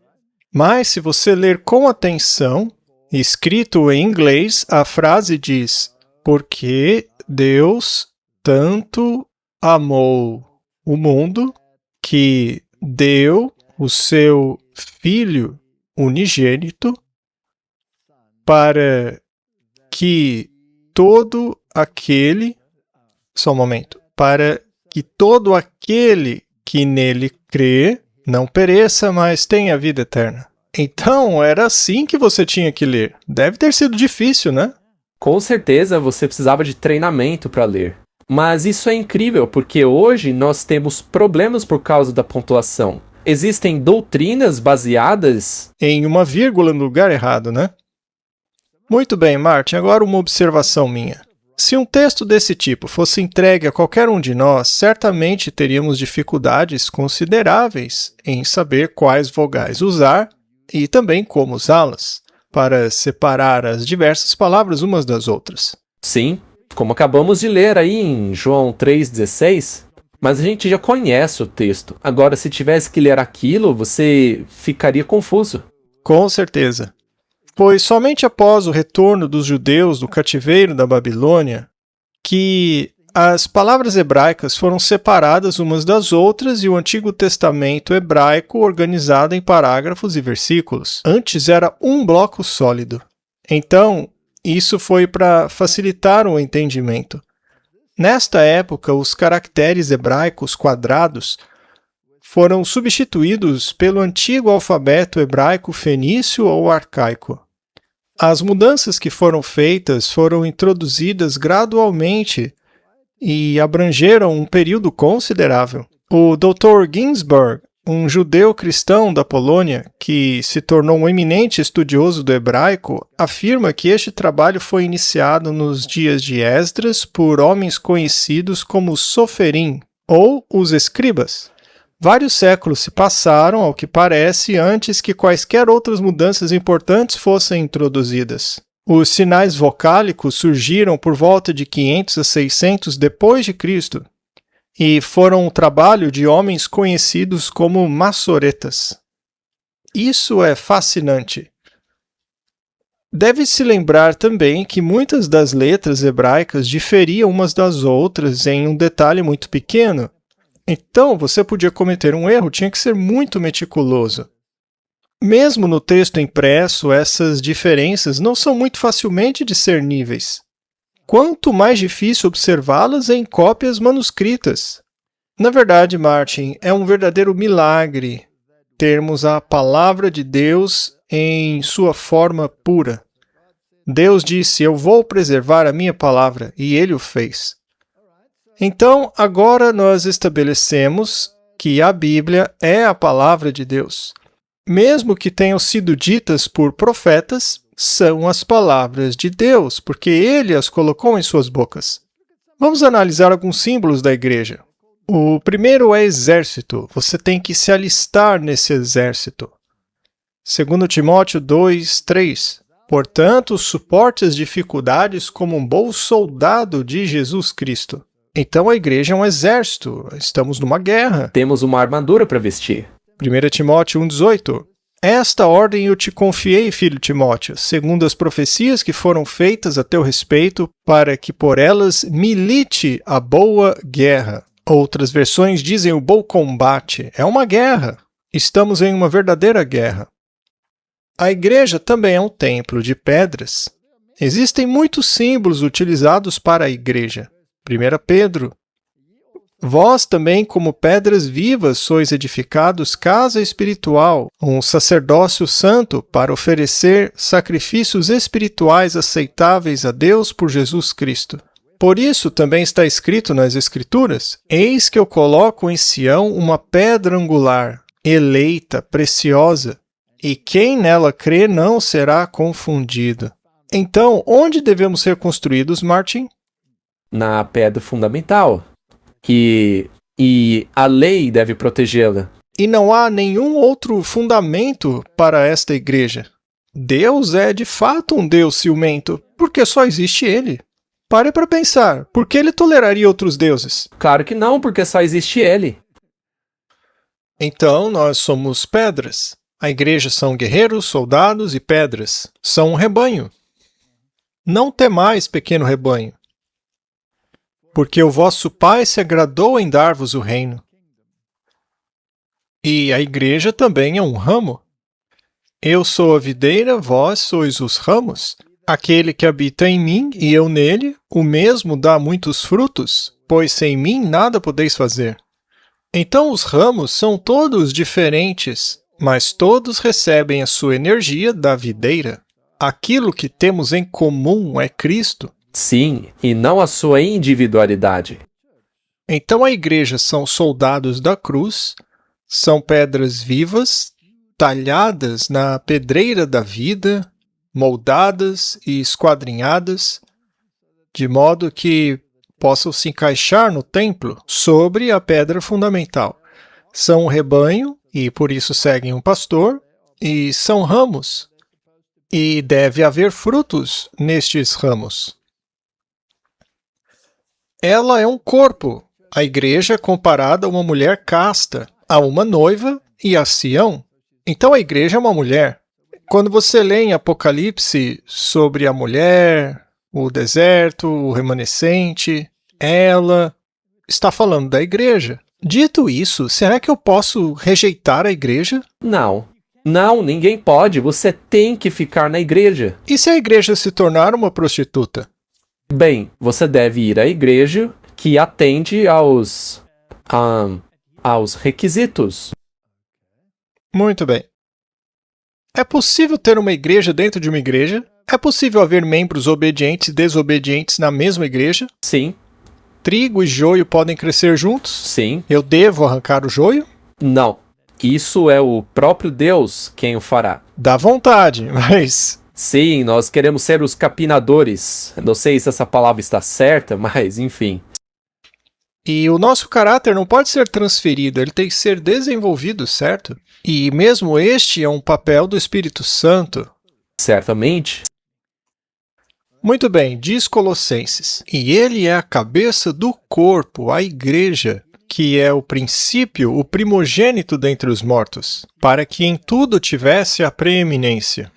Mas se você ler com atenção, escrito em inglês, a frase diz: porque Deus tanto amou o mundo que deu o seu Filho unigênito para que todo aquele... Só um momento. Para que todo aquele que nele crê não pereça, mas tenha vida eterna. Então, era assim que você tinha que ler. Deve ter sido difícil, né? Com certeza você precisava de treinamento para ler. Mas isso é incrível, porque hoje nós temos problemas por causa da pontuação. Existem doutrinas baseadas em uma vírgula no lugar errado, né? Muito bem, Martin, agora uma observação minha. Se um texto desse tipo fosse entregue a qualquer um de nós, certamente teríamos dificuldades consideráveis em saber quais vogais usar e também como usá-las, para separar as diversas palavras umas das outras. Sim, como acabamos de ler aí em João 3,16, mas a gente já conhece o texto. Agora, se tivesse que ler aquilo, você ficaria confuso. Com certeza. Pois somente após o retorno dos judeus do cativeiro da Babilônia que as palavras hebraicas foram separadas umas das outras e o Antigo Testamento hebraico organizado em parágrafos e versículos. Antes era um bloco sólido. Então, isso foi para facilitar o entendimento. Nesta época, os caracteres hebraicos quadrados foram substituídos pelo antigo alfabeto hebraico fenício ou arcaico. As mudanças que foram feitas foram introduzidas gradualmente e abrangeram um período considerável. O Dr. Ginsburg, um judeu cristão da Polônia, que se tornou um eminente estudioso do hebraico, afirma que este trabalho foi iniciado nos dias de Esdras por homens conhecidos como soferim, ou os escribas. Vários séculos se passaram, ao que parece, antes que quaisquer outras mudanças importantes fossem introduzidas. Os sinais vocálicos surgiram por volta de 500 a 600 depois de Cristo e foram o trabalho de homens conhecidos como maçoretas. Isso é fascinante. Deve-se lembrar também que muitas das letras hebraicas diferiam umas das outras em um detalhe muito pequeno. Então, você podia cometer um erro, tinha que ser muito meticuloso. Mesmo no texto impresso, essas diferenças não são muito facilmente discerníveis. Quanto mais difícil observá-las em cópias manuscritas. Na verdade, Martin, é um verdadeiro milagre termos a palavra de Deus em sua forma pura. Deus disse, eu vou preservar a minha palavra, e ele o fez. Então, agora nós estabelecemos que a Bíblia é a palavra de Deus. Mesmo que tenham sido ditas por profetas, são as palavras de Deus, porque ele as colocou em suas bocas. Vamos analisar alguns símbolos da igreja. O primeiro é exército. Você tem que se alistar nesse exército. 2 Timóteo 2:3. Portanto, suporte as dificuldades como um bom soldado de Jesus Cristo. Então a igreja é um exército, estamos numa guerra. Temos uma armadura para vestir. 1 Timóteo 1,18. Esta ordem eu te confiei, filho Timóteo, segundo as profecias que foram feitas a teu respeito, para que por elas milite a boa guerra. Outras versões dizem o bom combate. É uma guerra. Estamos em uma verdadeira guerra. A igreja também é um templo de pedras. Existem muitos símbolos utilizados para a igreja. 1 Pedro. Vós também, como pedras vivas, sois edificados casa espiritual, um sacerdócio santo, para oferecer sacrifícios espirituais aceitáveis a Deus por Jesus Cristo. Por isso também está escrito nas Escrituras, eis que eu coloco em Sião uma pedra angular, eleita, preciosa, e quem nela crê não será confundido. Então, onde devemos ser construídos, Martin? Na pedra fundamental. E a lei deve protegê-la. E não há nenhum outro fundamento para esta igreja. Deus é de fato um Deus ciumento, porque só existe Ele. Pare para pensar, por que Ele toleraria outros deuses? Claro que não, porque só existe Ele. Então, nós somos pedras. A igreja são guerreiros, soldados e pedras. São um rebanho. Não temais, pequeno rebanho, porque o vosso Pai se agradou em dar-vos o reino. E a igreja também é um ramo. Eu sou a videira, vós sois os ramos. Aquele que habita em mim e eu nele, o mesmo dá muitos frutos, pois sem mim nada podeis fazer. Então os ramos são todos diferentes, mas todos recebem a sua energia da videira. Aquilo que temos em comum é Cristo. Sim, e não a sua individualidade. Então a igreja são soldados da cruz, são pedras vivas, talhadas na pedreira da vida, moldadas e esquadrinhadas, de modo que possam se encaixar no templo sobre a pedra fundamental. São um rebanho e por isso seguem um pastor, e são ramos, e deve haver frutos nestes ramos. Ela é um corpo. A igreja é comparada a uma mulher casta, a uma noiva e a Sião. Então a igreja é uma mulher. Quando você lê em Apocalipse sobre a mulher, o deserto, o remanescente, ela está falando da igreja. Dito isso, será que eu posso rejeitar a igreja? Não. Não, ninguém pode. Você tem que ficar na igreja. E se a igreja se tornar uma prostituta? Bem, você deve ir à igreja que atende aos requisitos. Muito bem. É possível ter uma igreja dentro de uma igreja? É possível haver membros obedientes e desobedientes na mesma igreja? Sim, Trigo e joio podem crescer juntos? sim. Eu devo arrancar o joio? Não. Isso é o próprio Deus quem o fará. Dá vontade, mas... Sim, nós queremos ser os capinadores. Não sei se essa palavra está certa, mas enfim. E o nosso caráter não pode ser transferido, ele tem que ser desenvolvido, certo? E mesmo este é um papel do Espírito Santo. Certamente. Muito bem, diz Colossenses. E ele é a cabeça do corpo, a igreja, que é o princípio, o primogênito dentre os mortos, para que em tudo tivesse a preeminência.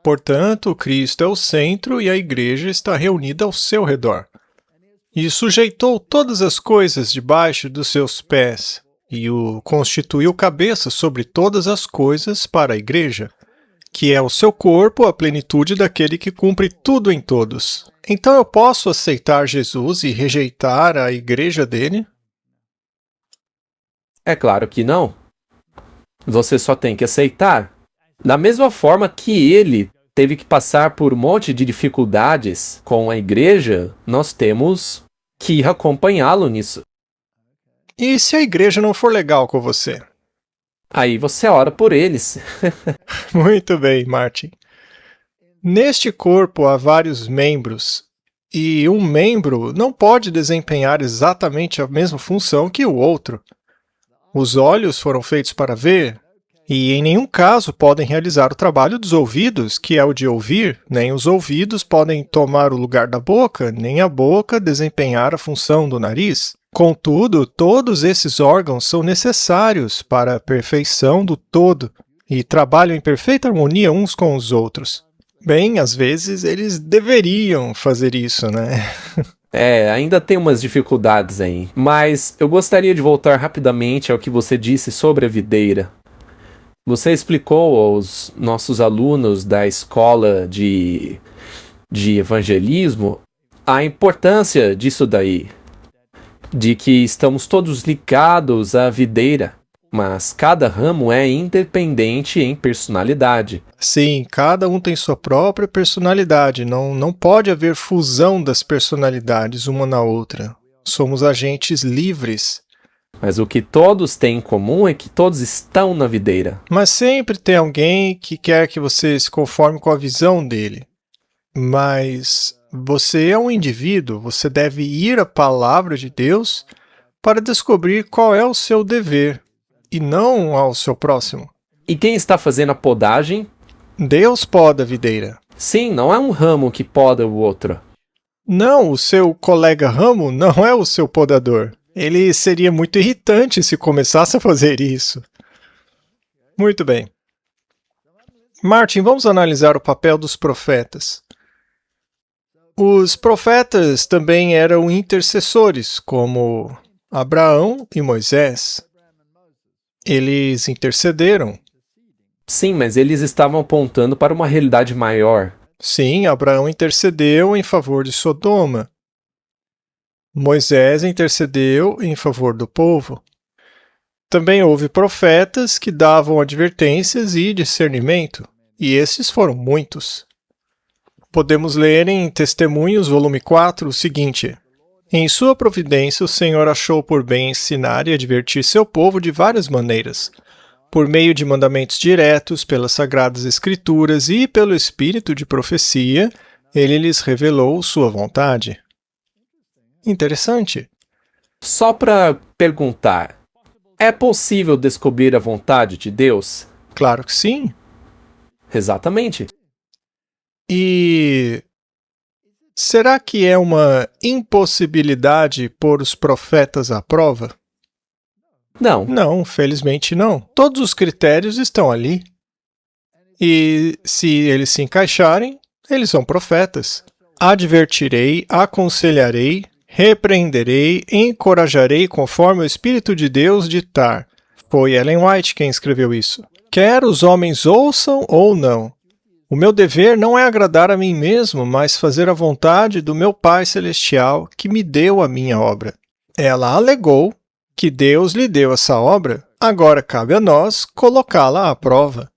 Portanto, Cristo é o centro e a igreja está reunida ao seu redor. E sujeitou todas as coisas debaixo dos seus pés, e o constituiu cabeça sobre todas as coisas para a igreja, que é o seu corpo, a plenitude daquele que cumpre tudo em todos. Então eu posso aceitar Jesus e rejeitar a igreja dele? É claro que não. Você só tem que aceitar. Da mesma forma que ele teve que passar por um monte de dificuldades com a igreja, nós temos que acompanhá-lo nisso. E se a igreja não for legal com você? Aí você ora por eles. Muito bem, Martin. Neste corpo há vários membros, e um membro não pode desempenhar exatamente a mesma função que o outro. Os olhos foram feitos para ver, e em nenhum caso podem realizar o trabalho dos ouvidos, que é o de ouvir, nem os ouvidos podem tomar o lugar da boca, nem a boca desempenhar a função do nariz. Contudo, todos esses órgãos são necessários para a perfeição do todo e trabalham em perfeita harmonia uns com os outros. Bem, às vezes eles deveriam fazer isso, né? Ainda tem umas dificuldades aí. Mas eu gostaria de voltar rapidamente ao que você disse sobre a videira. Você explicou aos nossos alunos da escola de evangelismo a importância disso daí. De que estamos todos ligados à videira, mas cada ramo é independente em personalidade. Sim, cada um tem sua própria personalidade. Não pode haver fusão das personalidades uma na outra. Somos agentes livres. Mas o que todos têm em comum é que todos estão na videira. Mas sempre tem alguém que quer que você se conforme com a visão dele. Mas você é um indivíduo, você deve ir à palavra de Deus para descobrir qual é o seu dever, e não ao seu próximo. E quem está fazendo a podagem? Deus poda a videira. Sim, não é um ramo que poda o outro. Não, o seu colega ramo não é o seu podador. Ele seria muito irritante se começasse a fazer isso. Muito bem. Martin, vamos analisar o papel dos profetas. Os profetas também eram intercessores, como Abraão e Moisés. Eles intercederam. Sim, mas eles estavam apontando para uma realidade maior. Sim, Abraão intercedeu em favor de Sodoma. Moisés intercedeu em favor do povo. Também houve profetas que davam advertências e discernimento, e esses foram muitos. Podemos ler em Testemunhos, volume 4, o seguinte: Em sua providência, o Senhor achou por bem ensinar e advertir seu povo de várias maneiras, por meio de mandamentos diretos, pelas Sagradas Escrituras e pelo Espírito de profecia, ele lhes revelou sua vontade. Interessante. Só para perguntar, é possível descobrir a vontade de Deus? Claro que sim. Exatamente. E será que é uma impossibilidade pôr os profetas à prova? Não. Não, felizmente não. Todos os critérios estão ali. E se eles se encaixarem, eles são profetas. Advertirei, aconselharei, repreenderei, encorajarei conforme o Espírito de Deus ditar. Foi Ellen White quem escreveu isso. Quer os homens ouçam ou não. O meu dever não é agradar a mim mesmo, mas fazer a vontade do meu Pai Celestial que me deu a minha obra. Ela alegou que Deus lhe deu essa obra, agora cabe a nós colocá-la à prova.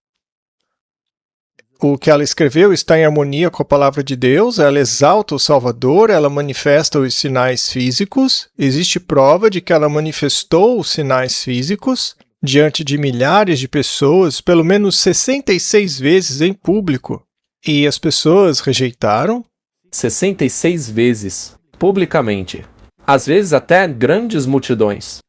O que ela escreveu está em harmonia com a palavra de Deus, ela exalta o Salvador, ela manifesta os sinais físicos, existe prova de que ela manifestou os sinais físicos diante de milhares de pessoas, pelo menos 66 vezes em público, e as pessoas rejeitaram. 66 vezes, publicamente. Às vezes até grandes multidões.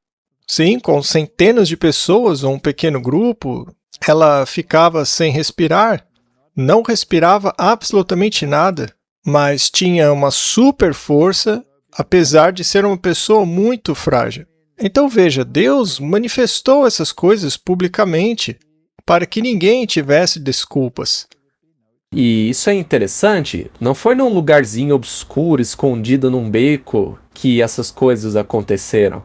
Sim, com centenas de pessoas ou um pequeno grupo, ela ficava sem respirar, não respirava absolutamente nada, mas tinha uma super força, apesar de ser uma pessoa muito frágil. Então veja, Deus manifestou essas coisas publicamente para que ninguém tivesse desculpas. E isso é interessante, não foi num lugarzinho obscuro, escondido num beco, que essas coisas aconteceram.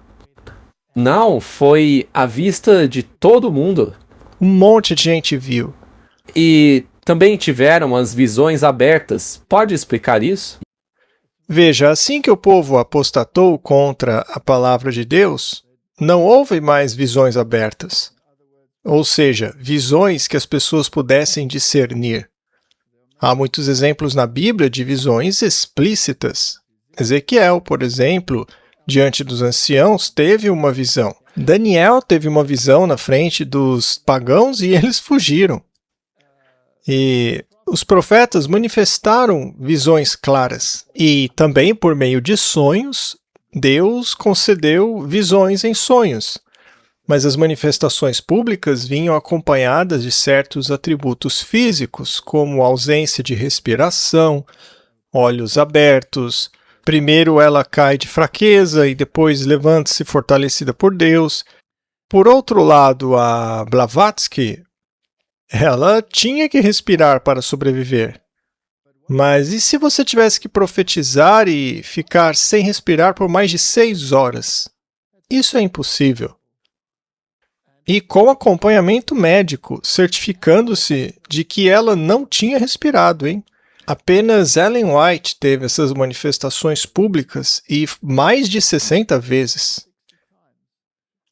Não, foi à vista de todo mundo. Um monte de gente viu. E também tiveram as visões abertas. Pode explicar isso? Veja, assim que o povo apostatou contra a palavra de Deus, não houve mais visões abertas. Ou seja, visões que as pessoas pudessem discernir. Há muitos exemplos na Bíblia de visões explícitas. Ezequiel, por exemplo, diante dos anciãos, teve uma visão. Daniel teve uma visão na frente dos pagãos e eles fugiram. E os profetas manifestaram visões claras. E também, por meio de sonhos, Deus concedeu visões em sonhos. Mas as manifestações públicas vinham acompanhadas de certos atributos físicos, como ausência de respiração, olhos abertos. Primeiro ela cai de fraqueza e depois levanta-se fortalecida por Deus. Por outro lado, a Blavatsky, ela tinha que respirar para sobreviver. Mas e se você tivesse que profetizar e ficar sem respirar por mais de 6 horas? Isso é impossível. E com acompanhamento médico, certificando-se de que ela não tinha respirado, hein? Apenas Ellen White teve essas manifestações públicas e mais de 60 vezes.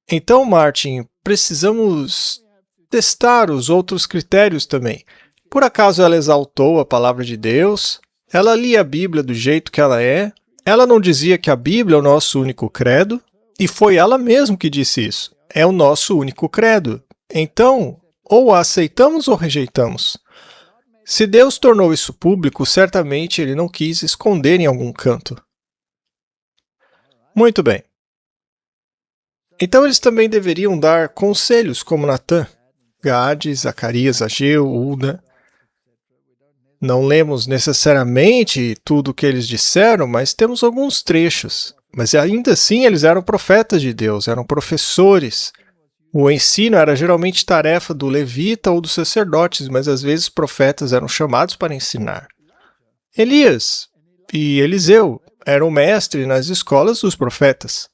Então, Martin, precisamos testar os outros critérios também. Por acaso ela exaltou a palavra de Deus? Ela lia a Bíblia do jeito que ela é? Ela não dizia que a Bíblia é o nosso único credo? E foi ela mesma que disse isso. É o nosso único credo. Então, ou a aceitamos ou rejeitamos. Se Deus tornou isso público, certamente Ele não quis esconder em algum canto. Muito bem. Então eles também deveriam dar conselhos como Natã, Gade, Zacarias, Ageu, Ulda. Não lemos necessariamente tudo o que eles disseram, mas temos alguns trechos. Mas ainda assim eles eram profetas de Deus, eram professores. O ensino era geralmente tarefa do levita ou dos sacerdotes, mas às vezes profetas eram chamados para ensinar. Elias e Eliseu eram mestres nas escolas dos profetas.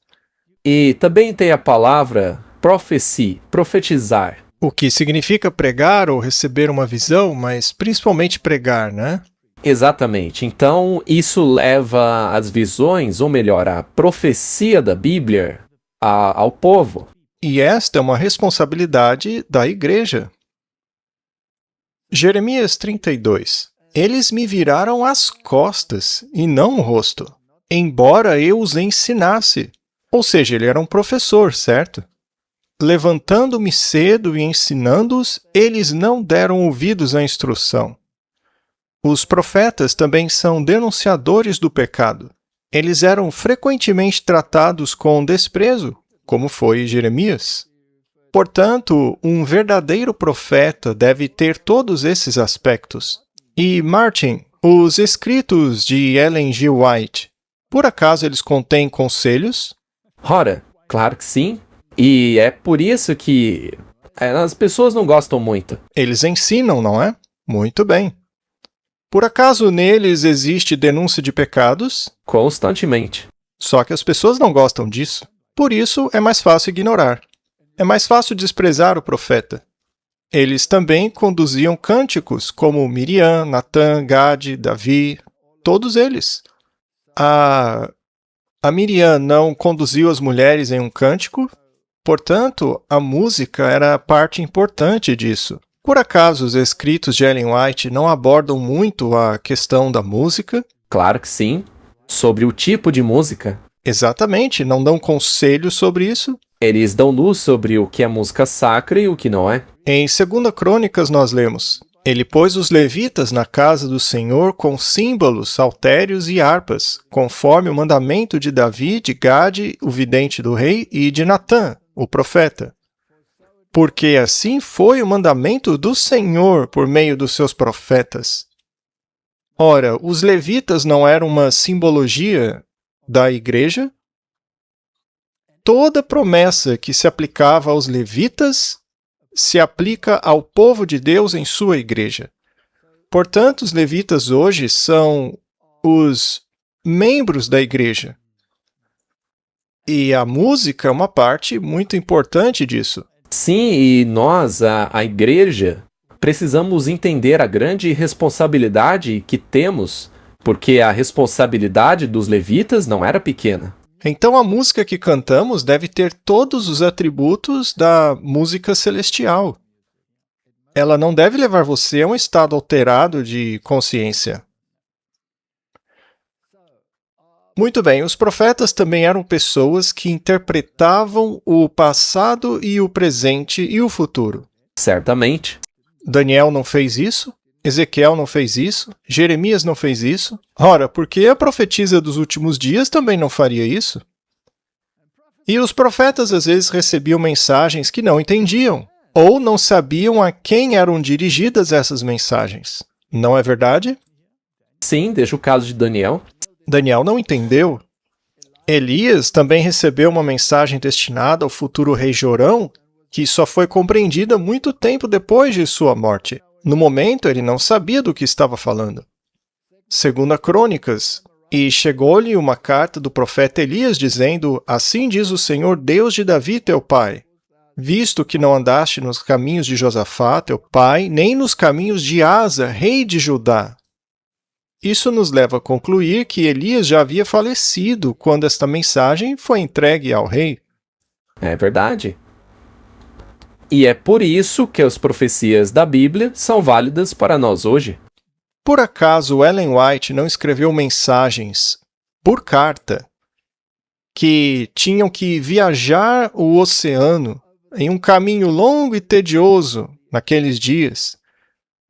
E também tem a palavra profetizar. O que significa pregar ou receber uma visão, mas principalmente pregar, né? Exatamente. Então, isso leva as visões, ou melhor, a profecia da Bíblia ao povo. E esta é uma responsabilidade da igreja. Jeremias 32. Eles me viraram as costas e não o rosto, embora eu os ensinasse. Ou seja, ele era um professor, certo? Levantando-me cedo e ensinando-os, eles não deram ouvidos à instrução. Os profetas também são denunciadores do pecado. Eles eram frequentemente tratados com desprezo, como foi Jeremias. Portanto, um verdadeiro profeta deve ter todos esses aspectos. E, Martin, os escritos de Ellen G. White, por acaso eles contêm conselhos? Ora, claro que sim. E é por isso que as pessoas não gostam muito. Eles ensinam, não é? Muito bem. Por acaso neles existe denúncia de pecados? Constantemente. Só que as pessoas não gostam disso. Por isso, é mais fácil ignorar. É mais fácil desprezar o profeta. Eles também conduziam cânticos, como Miriam, Natã, Gade, Davi, todos eles. A Miriam não conduziu as mulheres em um cântico, portanto, a música era parte importante disso. Por acaso, os escritos de Ellen White não abordam muito a questão da música? Claro que sim. Sobre o tipo de música. Exatamente, não dão conselhos sobre isso? Eles dão luz sobre o que é música sacra e o que não é. Em 2 Crônicas nós lemos: Ele pôs os levitas na casa do Senhor com símbolos, saltérios e harpas, conforme o mandamento de Davi, de Gade, o vidente do rei, e de Natã, o profeta. Porque assim foi o mandamento do Senhor por meio dos seus profetas. Ora, os levitas não eram uma simbologia da igreja? Toda promessa que se aplicava aos levitas se aplica ao povo de Deus em sua igreja. Portanto, os levitas hoje são os membros da igreja. E a música é uma parte muito importante disso. Sim, e nós, a igreja, precisamos entender a grande responsabilidade que temos, porque a responsabilidade dos levitas não era pequena. Então a música que cantamos deve ter todos os atributos da música celestial. Ela não deve levar você a um estado alterado de consciência. Muito bem, os profetas também eram pessoas que interpretavam o passado e o presente e o futuro. Certamente. Daniel não fez isso? Ezequiel não fez isso? Jeremias não fez isso? Ora, por que a profetisa dos últimos dias também não faria isso? E os profetas às vezes recebiam mensagens que não entendiam, ou não sabiam a quem eram dirigidas essas mensagens. Não é verdade? Sim, deixa o caso de Daniel. Daniel não entendeu. Elias também recebeu uma mensagem destinada ao futuro rei Jorão, que só foi compreendida muito tempo depois de sua morte. No momento, ele não sabia do que estava falando. 2 Crônicas: E chegou-lhe uma carta do profeta Elias, dizendo: Assim diz o Senhor, Deus de Davi, teu pai, visto que não andaste nos caminhos de Josafá, teu pai, nem nos caminhos de Asa, rei de Judá. Isso nos leva a concluir que Elias já havia falecido quando esta mensagem foi entregue ao rei. É verdade. E é por isso que as profecias da Bíblia são válidas para nós hoje. Por acaso Ellen White não escreveu mensagens por carta que tinham que viajar o oceano em um caminho longo e tedioso naqueles dias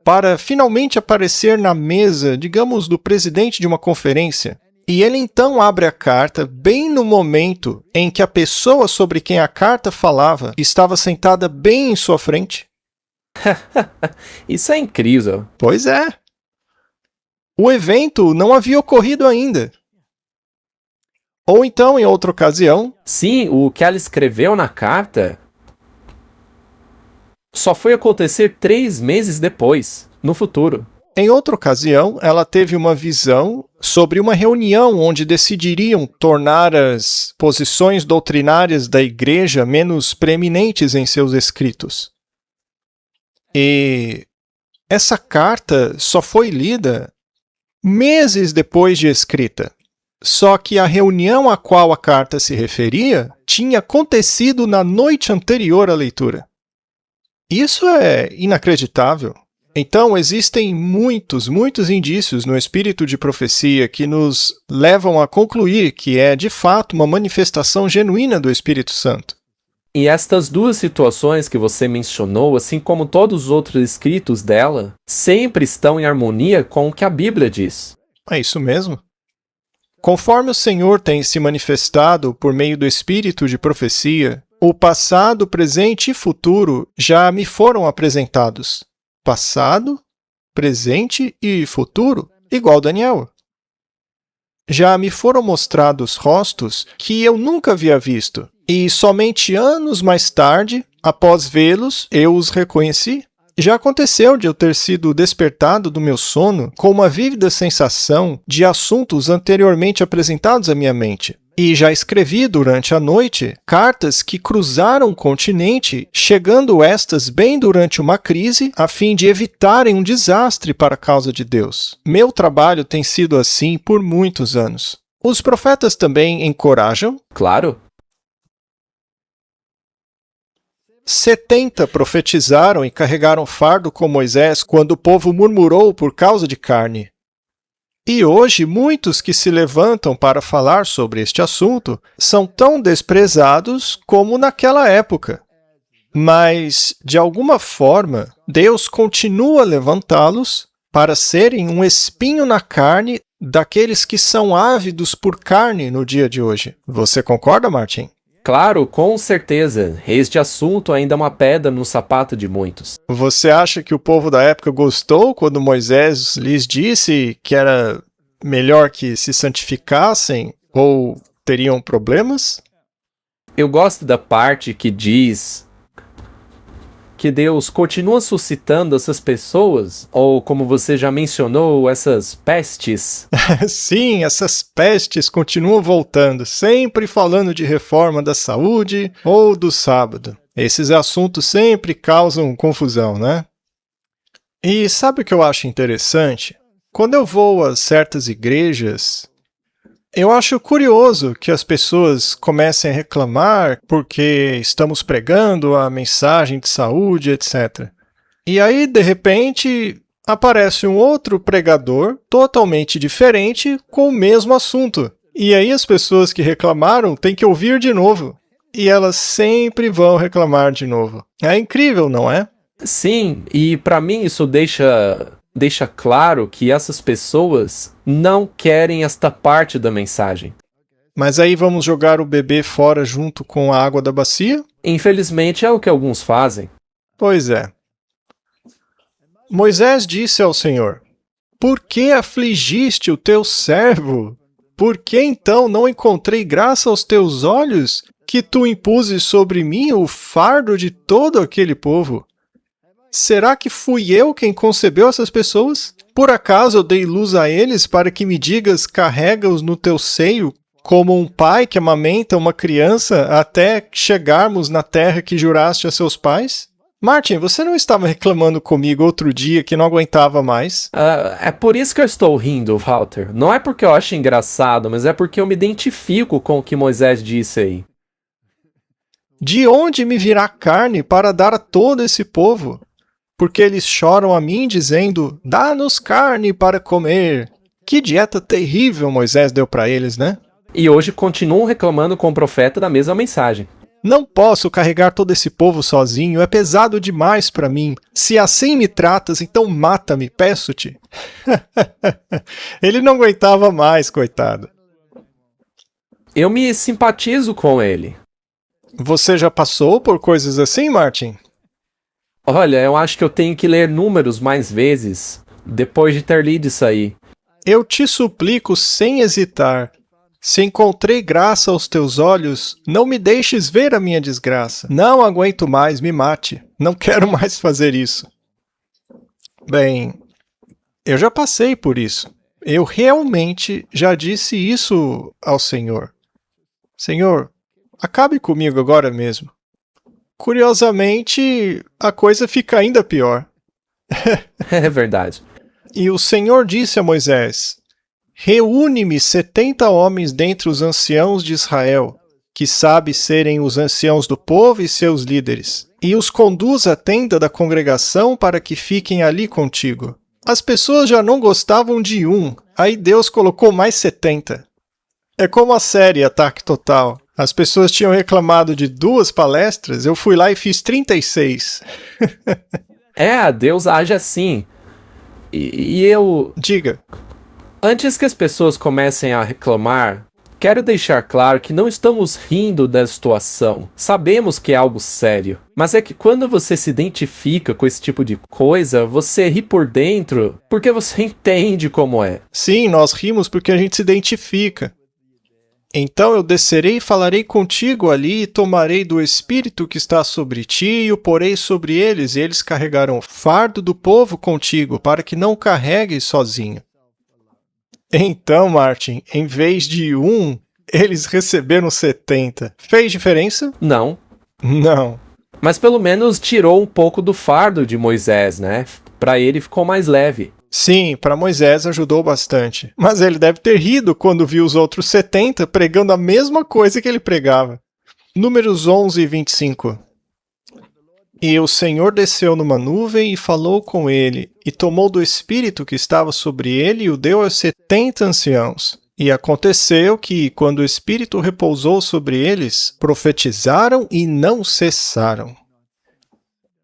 para finalmente aparecer na mesa, digamos, do presidente de uma conferência? E ele então abre a carta bem no momento em que a pessoa sobre quem a carta falava estava sentada bem em sua frente. Isso é incrível. Pois é. O evento não havia ocorrido ainda. Ou então, em outra ocasião... Sim, o que ela escreveu na carta só foi acontecer 3 meses depois, no futuro. Em outra ocasião, ela teve uma visão sobre uma reunião onde decidiriam tornar as posições doutrinárias da igreja menos preeminentes em seus escritos. E essa carta só foi lida meses depois de escrita. Só que a reunião a qual a carta se referia tinha acontecido na noite anterior à leitura. Isso é inacreditável. Então, existem muitos indícios no espírito de profecia que nos levam a concluir que é, de fato, uma manifestação genuína do Espírito Santo. E estas duas situações que você mencionou, assim como todos os outros escritos dela, sempre estão em harmonia com o que a Bíblia diz. É isso mesmo. Conforme o Senhor tem se manifestado por meio do espírito de profecia, o passado, presente e futuro já me foram apresentados. Passado, presente e futuro, igual Daniel. Já me foram mostrados rostos que eu nunca havia visto, e somente anos mais tarde, após vê-los, eu os reconheci. Já aconteceu de eu ter sido despertado do meu sono com uma vívida sensação de assuntos anteriormente apresentados à minha mente. E já escrevi durante a noite cartas que cruzaram o continente, chegando estas bem durante uma crise, a fim de evitarem um desastre para a causa de Deus. Meu trabalho tem sido assim por muitos anos. Os profetas também encorajam? Claro. 70 profetizaram e carregaram fardo com Moisés quando o povo murmurou por causa de carne. E hoje, muitos que se levantam para falar sobre este assunto são tão desprezados como naquela época. Mas, de alguma forma, Deus continua a levantá-los para serem um espinho na carne daqueles que são ávidos por carne no dia de hoje. Você concorda, Martin? Claro, com certeza. Este assunto ainda é uma pedra no sapato de muitos. Você acha que o povo da época gostou quando Moisés lhes disse que era melhor que se santificassem ou teriam problemas? Eu gosto da parte que diz que Deus continua suscitando essas pessoas, ou como você já mencionou, essas pestes. Sim, essas pestes continuam voltando, sempre falando de reforma da saúde ou do sábado. Esses assuntos sempre causam confusão, né? E sabe o que eu acho interessante? Quando eu vou a certas igrejas, eu acho curioso que as pessoas comecem a reclamar porque estamos pregando a mensagem de saúde, etc. E aí, de repente, aparece um outro pregador totalmente diferente com o mesmo assunto. E aí as pessoas que reclamaram têm que ouvir de novo. E elas sempre vão reclamar de novo. É incrível, não é? Sim, e para mim isso deixa claro que essas pessoas não querem esta parte da mensagem. Mas aí vamos jogar o bebê fora junto com a água da bacia? Infelizmente é o que alguns fazem. Pois é. Moisés disse ao Senhor: "Por que afligiste o teu servo? Por que então não encontrei graça aos teus olhos, que tu impuses sobre mim o fardo de todo aquele povo? Será que fui eu quem concebeu essas pessoas? Por acaso eu dei luz a eles para que me digas, carrega-os no teu seio, como um pai que amamenta uma criança até chegarmos na terra que juraste a seus pais?" Martin, você não estava reclamando comigo outro dia que não aguentava mais? É por isso que eu estou rindo, Walter. Não é porque eu acho engraçado, mas é porque eu me identifico com o que Moisés disse aí. De onde me virá carne para dar a todo esse povo? Porque eles choram a mim dizendo, dá-nos carne para comer. Que dieta terrível Moisés deu para eles, né? E hoje continuam reclamando com o profeta da mesma mensagem. Não posso carregar todo esse povo sozinho, é pesado demais para mim. Se assim me tratas, então mata-me, peço-te. Ele não aguentava mais, coitado. Eu me simpatizo com ele. Você já passou por coisas assim, Martin? Olha, eu acho que eu tenho que ler Números mais vezes, depois de ter lido isso aí. Eu te suplico sem hesitar. Se encontrei graça aos teus olhos, não me deixes ver a minha desgraça. Não aguento mais, me mate. Não quero mais fazer isso. Bem, eu já passei por isso. Eu realmente já disse isso ao Senhor. Senhor, acabe comigo agora mesmo. Curiosamente, a coisa fica ainda pior. É verdade. E o Senhor disse a Moisés, reúne-me 70 homens dentre os anciãos de Israel, que sabe serem os anciãos do povo e seus líderes. e os conduz à tenda da congregação para que fiquem ali contigo. As pessoas já não gostavam de um, aí Deus colocou mais 70. É como a série Ataque Total. As pessoas tinham reclamado de 2 palestras, eu fui lá e fiz 36. Deus age assim. E eu... Diga. Antes que as pessoas comecem a reclamar, quero deixar claro que não estamos rindo da situação. Sabemos que é algo sério. Mas é que quando você se identifica com esse tipo de coisa, você ri por dentro porque você entende como é. Sim, nós rimos porque a gente se identifica. Então eu descerei e falarei contigo ali, e tomarei do Espírito que está sobre ti, e o porei sobre eles, e eles carregarão o fardo do povo contigo, para que não carregues sozinho. Então, Martin, em vez de 1, eles receberam 70. Fez diferença? Não. Não. Mas pelo menos tirou um pouco do fardo de Moisés, né? Para ele ficou mais leve. Sim, para Moisés ajudou bastante. Mas ele deve ter rido quando viu os outros 70 pregando a mesma coisa que ele pregava. Números 11 e 25. E o Senhor desceu numa nuvem e falou com ele, e tomou do Espírito que estava sobre ele e o deu aos 70 anciãos. E aconteceu que, quando o Espírito repousou sobre eles, profetizaram e não cessaram.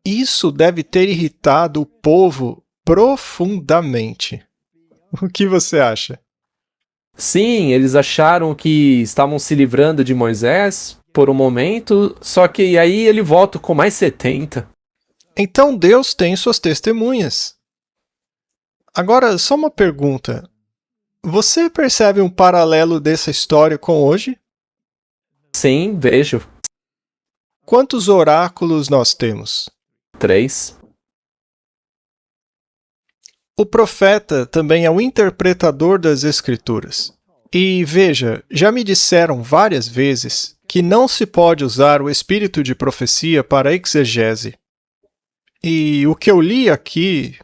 Isso deve ter irritado o povo profundamente. O que você acha? Sim, eles acharam que estavam se livrando de Moisés por um momento, só que aí ele volta com mais 70. Então Deus tem suas testemunhas. Agora, só uma pergunta. Você percebe um paralelo dessa história com hoje? Sim, vejo. Quantos oráculos nós temos? 3. O profeta também é o interpretador das Escrituras. E veja, já me disseram várias vezes que não se pode usar o espírito de profecia para exegese. E o que eu li aqui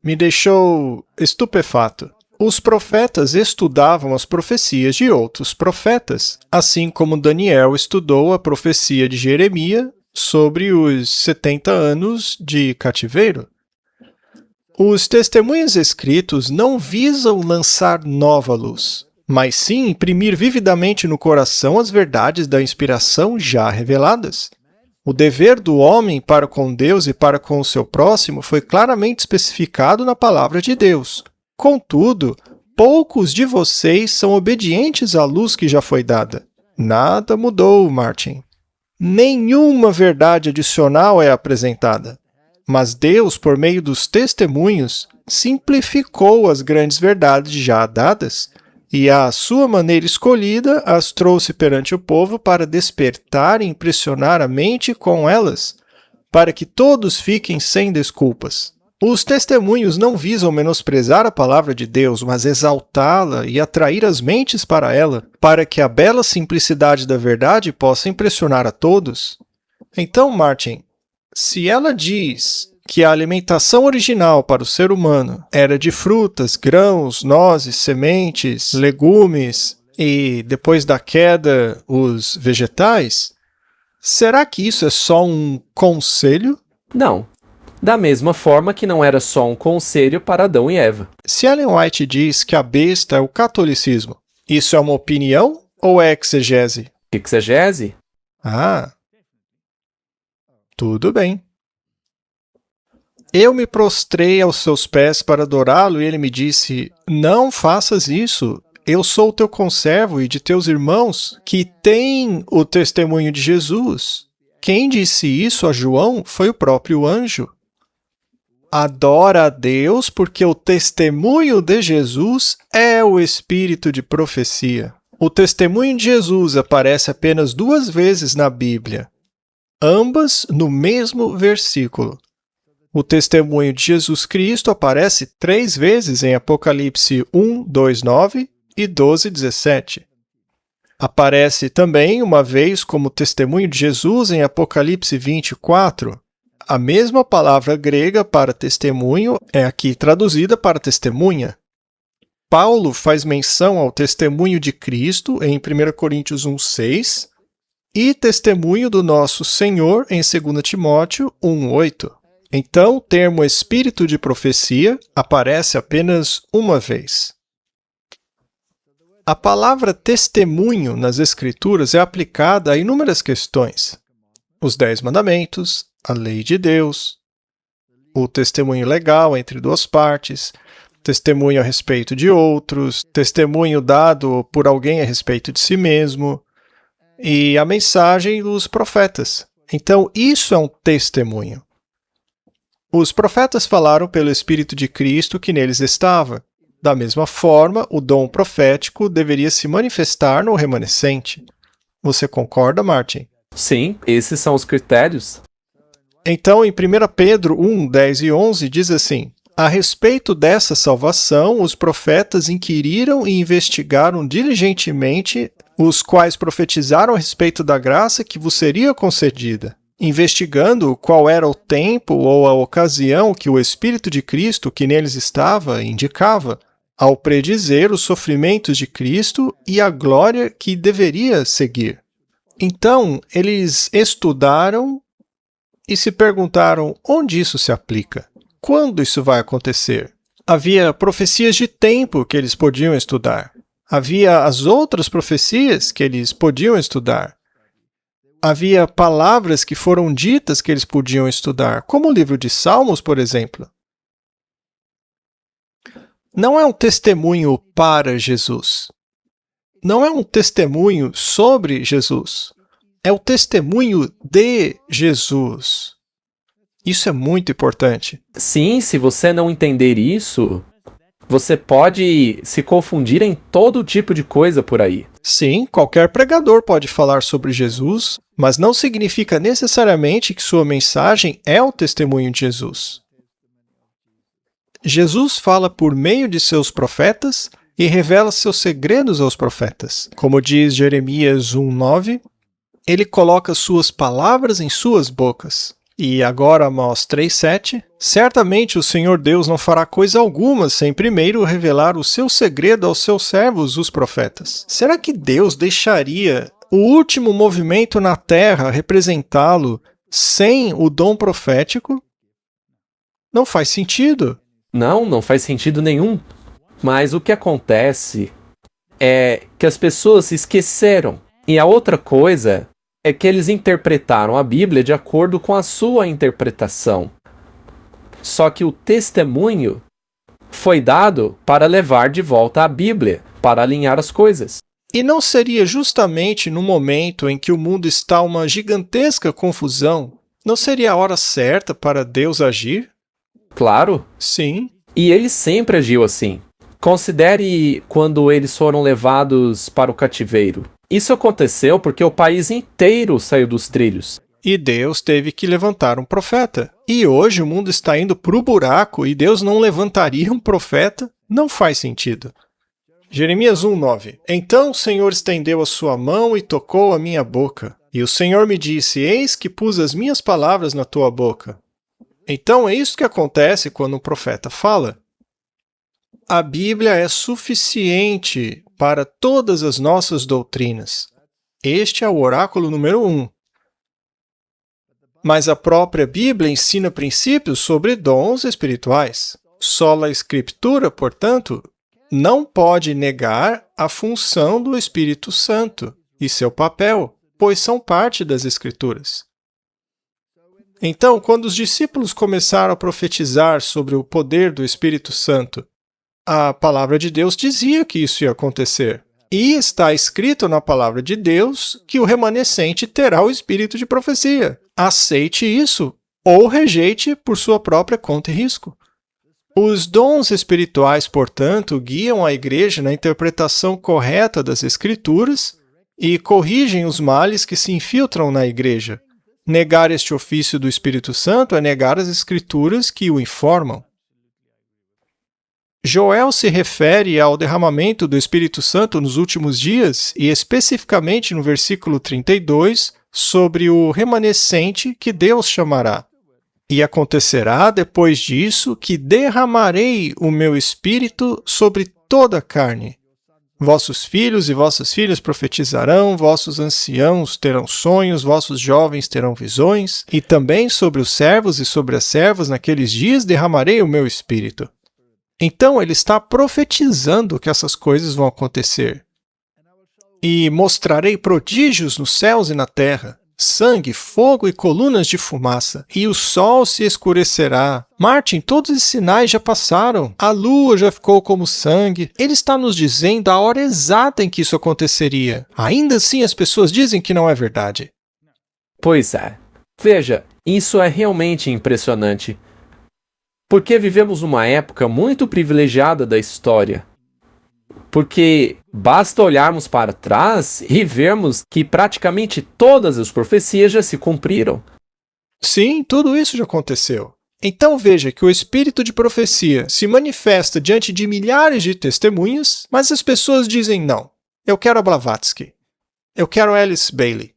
me deixou estupefato. Os profetas estudavam as profecias de outros profetas, assim como Daniel estudou a profecia de Jeremias sobre os 70 anos de cativeiro. Os testemunhos escritos não visam lançar nova luz, mas sim imprimir vividamente no coração as verdades da inspiração já reveladas. O dever do homem para com Deus e para com o seu próximo foi claramente especificado na palavra de Deus. Contudo, poucos de vocês são obedientes à luz que já foi dada. Nada mudou, Martin. Nenhuma verdade adicional é apresentada. Mas Deus, por meio dos testemunhos, simplificou as grandes verdades já dadas e, à sua maneira escolhida, as trouxe perante o povo para despertar e impressionar a mente com elas, para que todos fiquem sem desculpas. Os testemunhos não visam menosprezar a palavra de Deus, mas exaltá-la e atrair as mentes para ela, para que a bela simplicidade da verdade possa impressionar a todos. Então, Martin, se ela diz que a alimentação original para o ser humano era de frutas, grãos, nozes, sementes, legumes e, depois da queda, os vegetais, será que isso é só um conselho? Não. Da mesma forma que não era só um conselho para Adão e Eva. Se Ellen White diz que a besta é o catolicismo, isso é uma opinião ou é exegese? Exegese? Ah, tudo bem. Eu me prostrei aos seus pés para adorá-lo e ele me disse, não faças isso, eu sou o teu conservo e de teus irmãos que têm o testemunho de Jesus. Quem disse isso a João foi o próprio anjo. Adora a Deus porque o testemunho de Jesus é o espírito de profecia. O testemunho de Jesus aparece apenas 2 vezes na Bíblia, ambas no mesmo versículo. O testemunho de Jesus Cristo aparece 3 vezes em Apocalipse 1, 2, 9 e 12, 17. Aparece também uma vez como testemunho de Jesus em Apocalipse 24. A mesma palavra grega para testemunho é aqui traduzida para testemunha. Paulo faz menção ao testemunho de Cristo em 1 Coríntios 1, 6 e testemunho do nosso Senhor em 2 Timóteo 1:8. Então, o termo espírito de profecia aparece apenas uma vez. A palavra testemunho nas Escrituras é aplicada a inúmeras questões. Os 10 mandamentos, a lei de Deus, o testemunho legal entre duas partes, testemunho a respeito de outros, testemunho dado por alguém a respeito de si mesmo, e a mensagem dos profetas. Então, isso é um testemunho. Os profetas falaram pelo Espírito de Cristo que neles estava. Da mesma forma, o dom profético deveria se manifestar no remanescente. Você concorda, Martin? Sim, esses são os critérios. Então, em 1 Pedro 1, 10 e 11, diz assim: a respeito dessa salvação, os profetas inquiriram e investigaram diligentemente, os quais profetizaram a respeito da graça que vos seria concedida, investigando qual era o tempo ou a ocasião que o Espírito de Cristo que neles estava indicava, ao predizer os sofrimentos de Cristo e a glória que deveria seguir. Então, eles estudaram e se perguntaram onde isso se aplica. Quando isso vai acontecer? Havia profecias de tempo que eles podiam estudar. Havia as outras profecias que eles podiam estudar. Havia palavras que foram ditas que eles podiam estudar, como o livro de Salmos, por exemplo. Não é um testemunho para Jesus. Não é um testemunho sobre Jesus. É o testemunho de Jesus. Isso é muito importante. Sim, se você não entender isso, você pode se confundir em todo tipo de coisa por aí. Sim, qualquer pregador pode falar sobre Jesus, mas não significa necessariamente que sua mensagem é o testemunho de Jesus. Jesus fala por meio de seus profetas e revela seus segredos aos profetas. Como diz Jeremias 1:9, ele coloca suas palavras em suas bocas. E agora Amós 3:7, certamente o Senhor Deus não fará coisa alguma sem primeiro revelar o seu segredo aos seus servos, os profetas. Será que Deus deixaria o último movimento na terra representá-lo sem o dom profético? Não faz sentido. Não faz sentido nenhum. Mas o que acontece é que as pessoas se esqueceram. E a outra coisa é que eles interpretaram a Bíblia de acordo com a sua interpretação. Só que o testemunho foi dado para levar de volta a Bíblia, para alinhar as coisas. E não seria justamente no momento em que o mundo está uma gigantesca confusão, não seria a hora certa para Deus agir? Claro. Sim. E ele sempre agiu assim. Considere quando eles foram levados para o cativeiro. Isso aconteceu porque o país inteiro saiu dos trilhos. E Deus teve que levantar um profeta. E hoje o mundo está indo para o buraco e Deus não levantaria um profeta? Não faz sentido. Jeremias 1:9. Então o Senhor estendeu a sua mão e tocou a minha boca. E o Senhor me disse, eis que pus as minhas palavras na tua boca. Então é isso que acontece quando um profeta fala. A Bíblia é suficiente para todas as nossas doutrinas. Este é o oráculo número 1. Mas a própria Bíblia ensina princípios sobre dons espirituais. Sola Escritura, portanto, não pode negar a função do Espírito Santo e seu papel, pois são parte das Escrituras. Então, quando os discípulos começaram a profetizar sobre o poder do Espírito Santo, a palavra de Deus dizia que isso ia acontecer. E está escrito na palavra de Deus que o remanescente terá o espírito de profecia. Aceite isso ou rejeite por sua própria conta e risco. Os dons espirituais, portanto, guiam a igreja na interpretação correta das Escrituras e corrigem os males que se infiltram na igreja. Negar este ofício do Espírito Santo é negar as Escrituras que o informam. Joel se refere ao derramamento do Espírito Santo nos últimos dias e especificamente no versículo 32 sobre o remanescente que Deus chamará. E acontecerá depois disso que derramarei o meu Espírito sobre toda a carne. Vossos filhos e vossas filhas profetizarão, vossos anciãos terão sonhos, vossos jovens terão visões, e também sobre os servos e sobre as servas naqueles dias derramarei o meu espírito. Então ele está profetizando que essas coisas vão acontecer. E mostrarei prodígios nos céus e na terra, sangue, fogo e colunas de fumaça, e o sol se escurecerá. Martin, todos esses sinais já passaram. A lua já ficou como sangue. Ele está nos dizendo a hora exata em que isso aconteceria. Ainda assim, as pessoas dizem que não é verdade. Pois é. Veja, isso é realmente impressionante. Porque vivemos uma época muito privilegiada da história. Porque basta olharmos para trás e vermos que praticamente todas as profecias já se cumpriram. Sim, tudo isso já aconteceu. Então veja que o espírito de profecia se manifesta diante de milhares de testemunhas, mas as pessoas dizem não. Eu quero a Blavatsky. Eu quero Alice Bailey.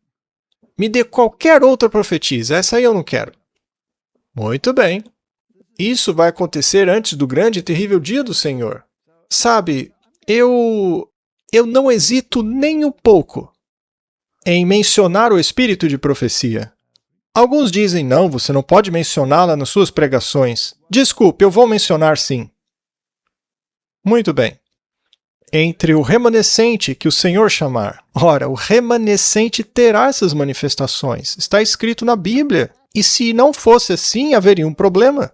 Me dê qualquer outra profetisa, essa aí eu não quero. Muito bem. Isso vai acontecer antes do grande e terrível dia do Senhor. Sabe, eu não hesito nem um pouco em mencionar o espírito de profecia. Alguns dizem, não, você não pode mencioná-la nas suas pregações. Desculpe, eu vou mencionar sim. Muito bem. Entre o remanescente que o Senhor chamar. Ora, o remanescente terá essas manifestações. Está escrito na Bíblia. E se não fosse assim, haveria um problema.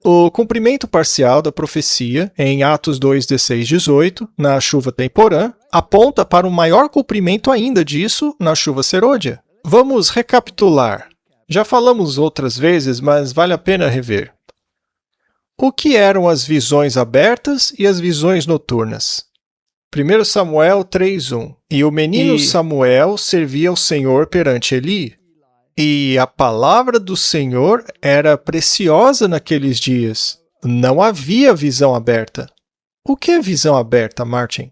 O cumprimento parcial da profecia, em Atos 2, 16, 18, na chuva temporã, aponta para um maior cumprimento ainda disso na chuva serôdia. Vamos recapitular. Já falamos outras vezes, mas vale a pena rever. O que eram as visões abertas e as visões noturnas? 1 Samuel 3:1. E o menino Samuel servia ao Senhor perante Eli. E a palavra do Senhor era preciosa naqueles dias. Não havia visão aberta. O que é visão aberta, Martin?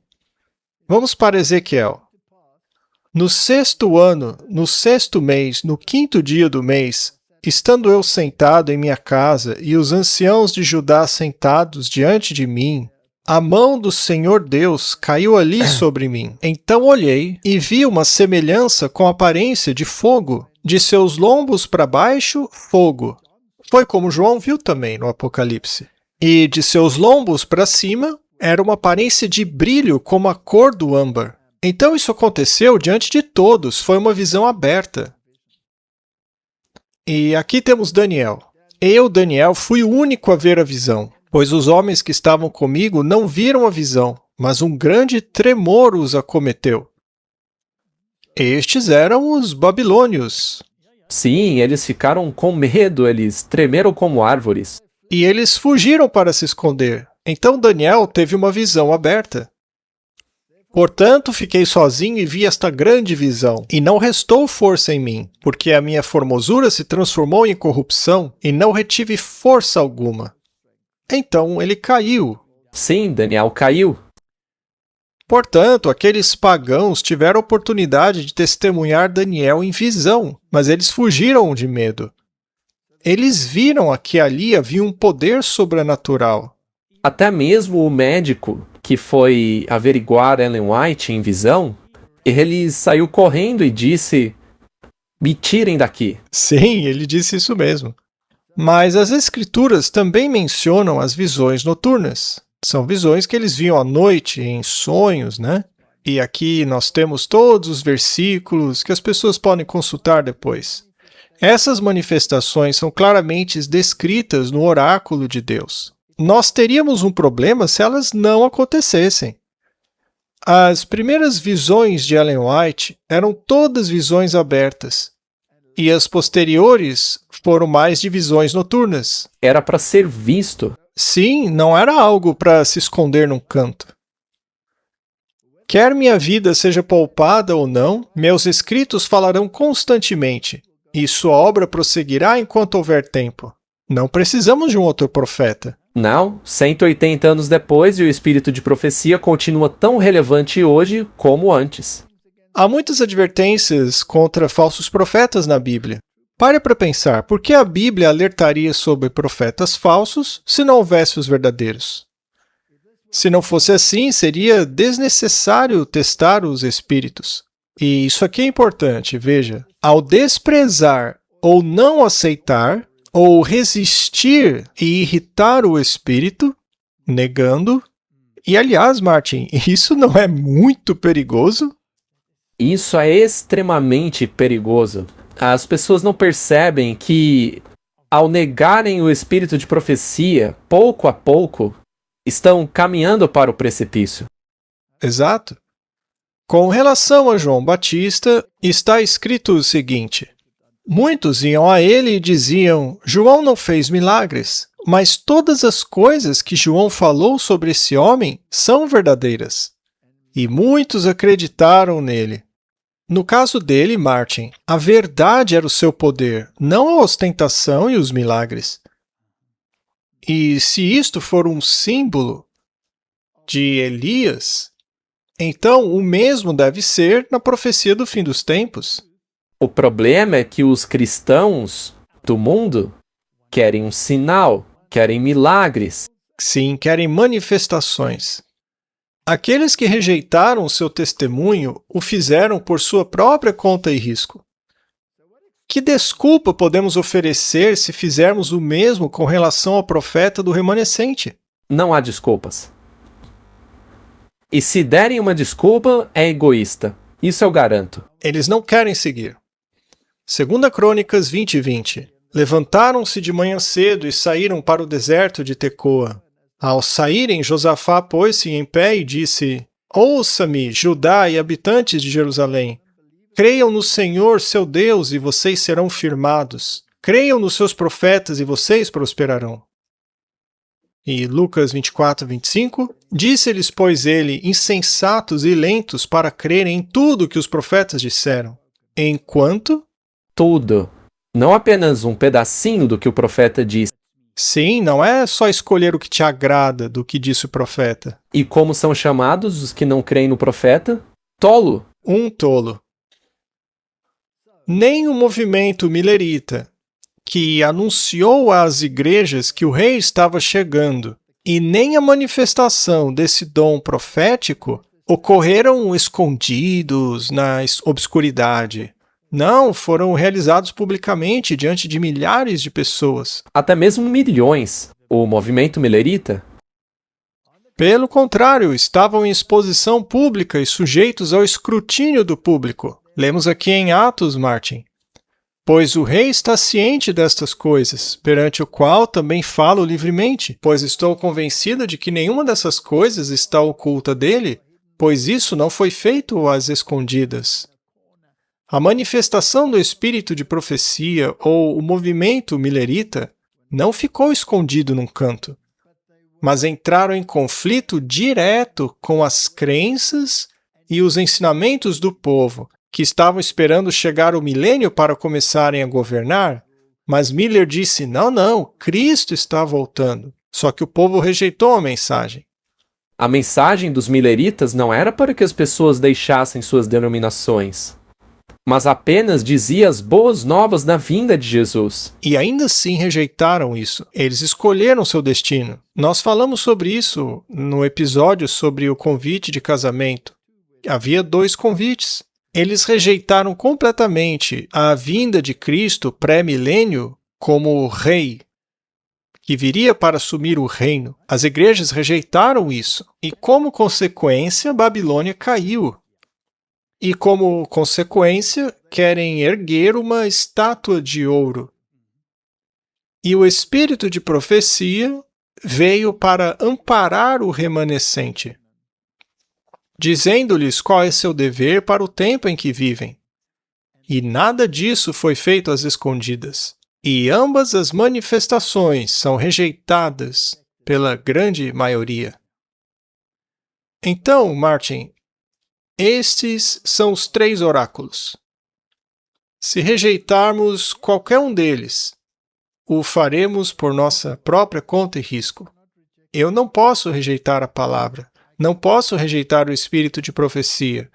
Vamos para Ezequiel. No 6º ano, no 6º mês, no 5º dia do mês, estando eu sentado em minha casa e os anciãos de Judá sentados diante de mim, a mão do Senhor Deus caiu ali sobre mim. Então olhei e vi uma semelhança com aparência de fogo. De seus lombos para baixo, fogo. Foi como João viu também no Apocalipse. E de seus lombos para cima, era uma aparência de brilho como a cor do âmbar. Então isso aconteceu diante de todos, foi uma visão aberta. E aqui temos Daniel. Eu, Daniel, fui o único a ver a visão, pois os homens que estavam comigo não viram a visão, mas um grande tremor os acometeu. Estes eram os babilônios. Sim, eles ficaram com medo, eles tremeram como árvores. E eles fugiram para se esconder. Então Daniel teve uma visão aberta. Portanto, fiquei sozinho e vi esta grande visão, e não restou força em mim, porque a minha formosura se transformou em corrupção, e não retive força alguma. Então ele caiu. Sim, Daniel caiu. Portanto, aqueles pagãos tiveram a oportunidade de testemunhar Daniel em visão, mas eles fugiram de medo. Eles viram que ali havia um poder sobrenatural. Até mesmo o médico que foi averiguar Ellen White em visão, ele saiu correndo e disse, me tirem daqui. Sim, ele disse isso mesmo. Mas as Escrituras também mencionam as visões noturnas. São visões que eles viam à noite, em sonhos, né? E aqui nós temos todos os versículos que as pessoas podem consultar depois. Essas manifestações são claramente descritas no oráculo de Deus. Nós teríamos um problema se elas não acontecessem. As primeiras visões de Ellen White eram todas visões abertas, e as posteriores foram mais de visões noturnas. Era para ser visto. Sim, não era algo para se esconder num canto. Quer minha vida seja poupada ou não, meus escritos falarão constantemente, e sua obra prosseguirá enquanto houver tempo. Não precisamos de um outro profeta. Não, 180 anos depois e o espírito de profecia continua tão relevante hoje como antes. Há muitas advertências contra falsos profetas na Bíblia. Pare para pensar, por que a Bíblia alertaria sobre profetas falsos se não houvesse os verdadeiros? Se não fosse assim, seria desnecessário testar os espíritos. E isso aqui é importante, veja. Ao desprezar ou não aceitar, ou resistir e irritar o espírito, negando. E aliás, Martin, isso não é muito perigoso? Isso é extremamente perigoso. As pessoas não percebem que, ao negarem o espírito de profecia, pouco a pouco, estão caminhando para o precipício. Exato. Com relação a João Batista, está escrito o seguinte: muitos iam a ele e diziam, João não fez milagres, mas todas as coisas que João falou sobre esse homem são verdadeiras. E muitos acreditaram nele. No caso dele, Martin, a verdade era o seu poder, não a ostentação e os milagres. E se isto for um símbolo de Elias, então o mesmo deve ser na profecia do fim dos tempos. O problema é que os cristãos do mundo querem um sinal, querem milagres. Sim, querem manifestações. Aqueles que rejeitaram o seu testemunho o fizeram por sua própria conta e risco. Que desculpa podemos oferecer se fizermos o mesmo com relação ao profeta do remanescente? Não há desculpas. E se derem uma desculpa, é egoísta. Isso eu garanto. Eles não querem seguir. 2 Crônicas 20:20. Levantaram-se de manhã cedo e saíram para o deserto de Tecoa. Ao saírem, Josafá pôs-se em pé e disse, ouça-me, Judá e habitantes de Jerusalém. Creiam no Senhor, seu Deus, e vocês serão firmados. Creiam nos seus profetas e vocês prosperarão. E Lucas 24:25. Disse-lhes, pois ele, insensatos e lentos para crerem em tudo que os profetas disseram. Enquanto... Tudo. Não apenas um pedacinho do que o profeta disse. Sim, não é só escolher o que te agrada do que disse o profeta. E como são chamados os que não creem no profeta? Tolo. Um tolo. Nem o movimento milerita, que anunciou às igrejas que o rei estava chegando, e nem a manifestação desse dom profético ocorreram escondidos na obscuridade. Não, foram realizados publicamente diante de milhares de pessoas. Até mesmo milhões. O movimento milerita? Pelo contrário, estavam em exposição pública e sujeitos ao escrutínio do público. Lemos aqui em Atos, Martin. Pois o rei está ciente destas coisas, perante o qual também falo livremente, pois estou convencido de que nenhuma dessas coisas está oculta dele, pois isso não foi feito às escondidas. A manifestação do espírito de profecia ou o movimento milerita não ficou escondido num canto, mas entraram em conflito direto com as crenças e os ensinamentos do povo, que estavam esperando chegar o milênio para começarem a governar, mas Miller disse, não, Cristo está voltando. Só que o povo rejeitou a mensagem. A mensagem dos mileritas não era para que as pessoas deixassem suas denominações, mas apenas dizia as boas novas da vinda de Jesus. E ainda assim rejeitaram isso. Eles escolheram seu destino. Nós falamos sobre isso no episódio sobre o convite de casamento. Havia 2 convites. Eles rejeitaram completamente a vinda de Cristo pré-milênio como rei, que viria para assumir o reino. As igrejas rejeitaram isso. E como consequência, Babilônia caiu. E, como consequência, querem erguer uma estátua de ouro. E o espírito de profecia veio para amparar o remanescente, dizendo-lhes qual é seu dever para o tempo em que vivem. E nada disso foi feito às escondidas. E ambas as manifestações são rejeitadas pela grande maioria. Então, Martin, estes são os 3 oráculos. Se rejeitarmos qualquer um deles, o faremos por nossa própria conta e risco. Eu não posso rejeitar a palavra, não posso rejeitar o espírito de profecia,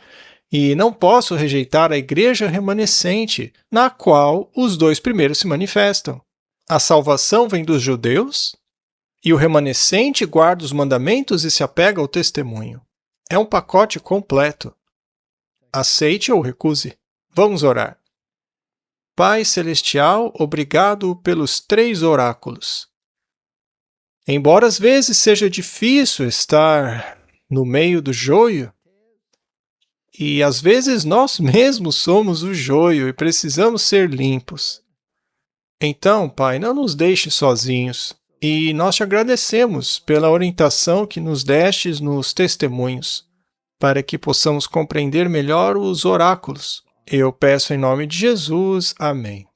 e não posso rejeitar a igreja remanescente, na qual os 2 primeiros se manifestam. A salvação vem dos judeus E o remanescente guarda os mandamentos e se apega ao testemunho. É um pacote completo. Aceite ou recuse. Vamos orar. Pai Celestial, obrigado pelos 3 oráculos. Embora às vezes seja difícil estar no meio do joio, e às vezes nós mesmos somos o joio e precisamos ser limpos. Então, Pai, não nos deixe sozinhos, e nós te agradecemos pela orientação que nos destes nos testemunhos, para que possamos compreender melhor os oráculos. Eu peço em nome de Jesus. Amém.